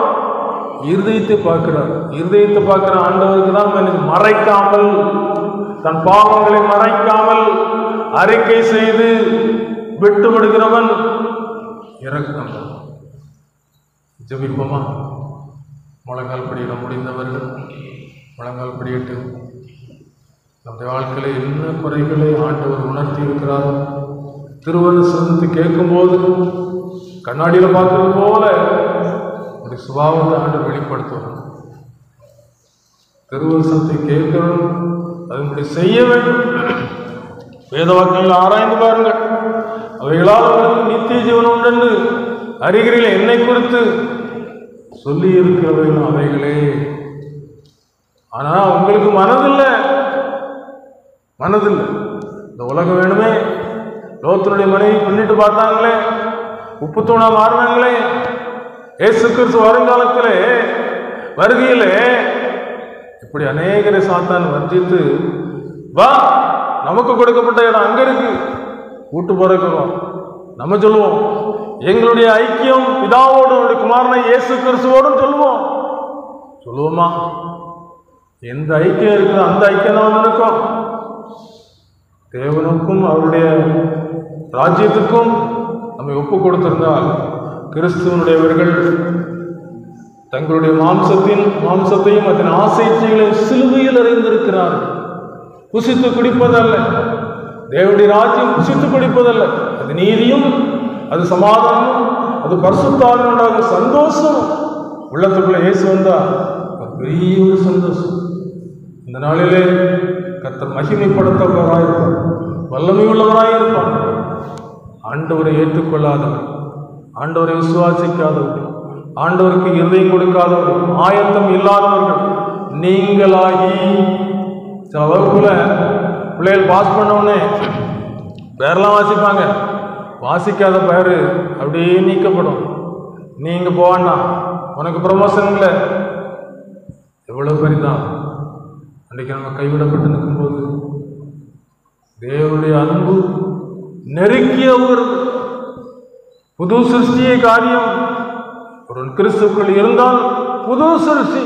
இருதயத்தை பார்க்கிறார். இருதயத்தை பார்க்கிற ஆண்டவருக்கு தான் மறைக்காமல், தன் பாவங்களை மறைக்காமல் அறிக்கை செய்து விட்டு விடுகிறவன் இரக்கம். ஜெபிப்போமா? முழங்கால் படியிட முடிந்தவர்கள் முழங்கால் படியிட்டு நம்முடைய வாழ்க்கையில என்ன குறைகளை ஆண்டவர் உணர்த்தி இருக்கிறார். திருவசனத்தை கேட்கும்போது கண்ணாடியில் பார்க்கறது போல ஒரு சுபாவத்தை ஆண்டவர் வெளிப்படுத்தணும். திருவசனத்தை கேட்கணும், அதன்படி செய்ய வேண்டும். வேத வாக்கியங்களை ஆராய்ந்து பாருங்கள், அவைகளால் அவர்களுக்கு நித்திய ஜீவனம் உண்டு அறிகிறீர்கள். என்னை குறித்து சொல்லி இருக்கிறவர்களும் அவைகளே. ஆனா உங்களுக்கு மனதில்லை. இந்த உலகம் வேணுமே, லோகத்தினுடைய மனைவி பின்னிட்டு பார்த்தாங்களே, உப்பு தூணா மாறினாங்களே. இயேசு கிறிஸ்து வருங்காலத்திலே வருகையிலே இப்படி அநேகரை சாத்தான் வஞ்சித்து, வா நமக்கு கொடுக்கப்பட்ட இடம் அங்க இருக்கு, கூட்டு போறோம். நம்ம சொல்லுவோம் எங்களுடைய ஐக்கியம் பிதாவோடு குமாரனை இயேசு கிறிஸ்துவோடும் சொல்லுவோமா? எந்த ஐக்கியம் இருக்குது அந்த ஐக்கியம் தான் இருக்கும். தேவனுக்கும் அவருடைய ராஜ்யத்துக்கும் நம்மை ஒப்பு கொடுத்திருந்தால் கிறிஸ்துவனுடையவர்கள் தங்களுடைய மாம்சத்தையும் அதன் ஆசைகளையும் சிலுவையில் அறிந்திருக்கிறார்கள். புசித்து குடிப்பதல்ல, தேவனுடைய ராஜ்யம் புசித்து குடிப்பதல்ல. அது நீதியும், அது சமாதானமும், அது பரிசுத்தாவினுடைய சந்தோஷம். உள்ளத்துக்குள்ள இயேசு வந்தா பெரிய ஒரு சந்தோஷம். இந்த நாளிலே கர்த்தர் மகிமைப்படுத்தவராயிருப்பார், வல்லமை உள்ளவராயிருப்பார். ஆண்டவரை ஏற்றுக்கொள்ளாதவர், ஆண்டவரை விசுவாசிக்காதவர்கள், ஆண்டவருக்கு இருதயம் கொடுக்காதவர்கள், ஆயத்தம் இல்லாதவர்கள் நீங்களாகி. சில வகுப்புல பிள்ளைகள் பாஸ் பண்ண உடனே பேரெல்லாம் வாசிப்பாங்க, வாசிக்காத பேரு அப்படியே நீக்கப்படும். நீங்க போவான்னா உனக்கு ப்ரமோஷன் இல்லை. எவ்வளவு பெரிதான். அன்றைக்கு நம்ம கைவிடப்பட்டு நிற்கும்போது தேவனுடைய அன்பு நெருங்கிய ஒரு புது சிருஷ்டிய காரியம் ஒரு கிறிஸ்துக்குள் இருந்தால் புது சிருஷ்டி.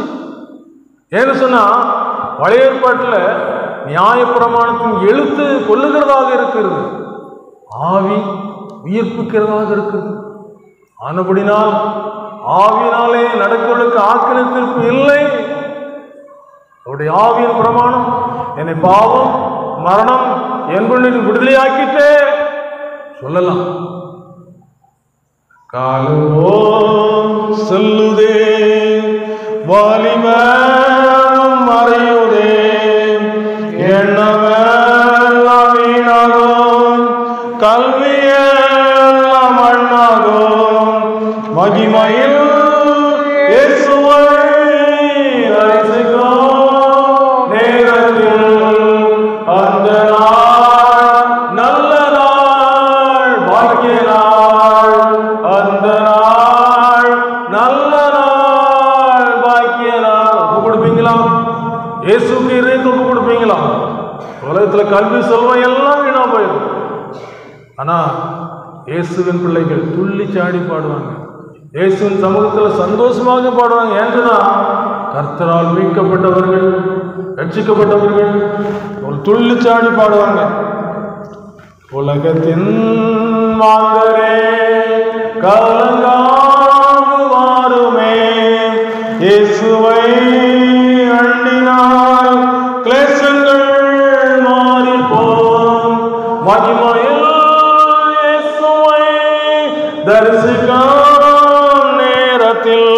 ஏன்னு சொன்னா பழைய ஏற்பாட்டில் நியாயப்பிரமாணத்தின் எழுத்து கொல்லுகிறதாக இருக்கிறது, ஆவி உயிர்ப்பிக்கிறதாக இருக்கிறது. ஆனபடினால் ஆவியினாலே நடக்கிறவர்களுக்கு ஆக்கினை தீர்ப்பு இல்லை. அவருடைய ஆவியின் பிரமாணம் என்னை பாவம் மரணம் என்பதை விடுதலையாக்கிட்டே சொல்லலாம். காலமோ சொல்லுதே வாலிபம் மறையுதே எண்ணமெல்லாம் வீணாகும் கல்வியெல்லாம் மண்ணாகும். மகிமையில் இயேசுவை தரிசிக்கும் நேரத்தில் அந்த நாள் நல்ல நாள், பாக்கிய நாள். அந்த நாள் நல்ல நாள், பாக்கிய நாள். ஒப்பு கொடுப்பீங்களா? இயேசுக்கு இறைத்து ஒப்பு கொடுப்பீங்களா? உலகத்துல கல்வி செல்வம் எல்லாம் வீணா போயிடும். ஆனா இயேசுவின் பிள்ளைகள் துள்ளி சாடி பாடுவாங்க. இயேசுவின் சமூகத்தில் சந்தோஷமாக பாடுவாங்க. ஏன்னா கர்த்தரால் மீட்கப்பட்டவர்கள், ரட்சிக்கப்பட்டவர்கள் ஒரு துள்ளி சாடி பாடுவாங்க. உலகத்தின் மாந்தரே கலங்காடுவாருமே, இயேசுவை அண்டினால் கிளேசங்கள் மாறிப்போம். மகிமையில் இயேசுவை தரிசிக்கும் நேரத்தில்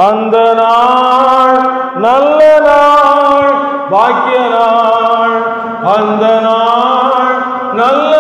அந்த நாள் நல்ல நாள், பாக்கிய நாள். அந்த நாள் நல்ல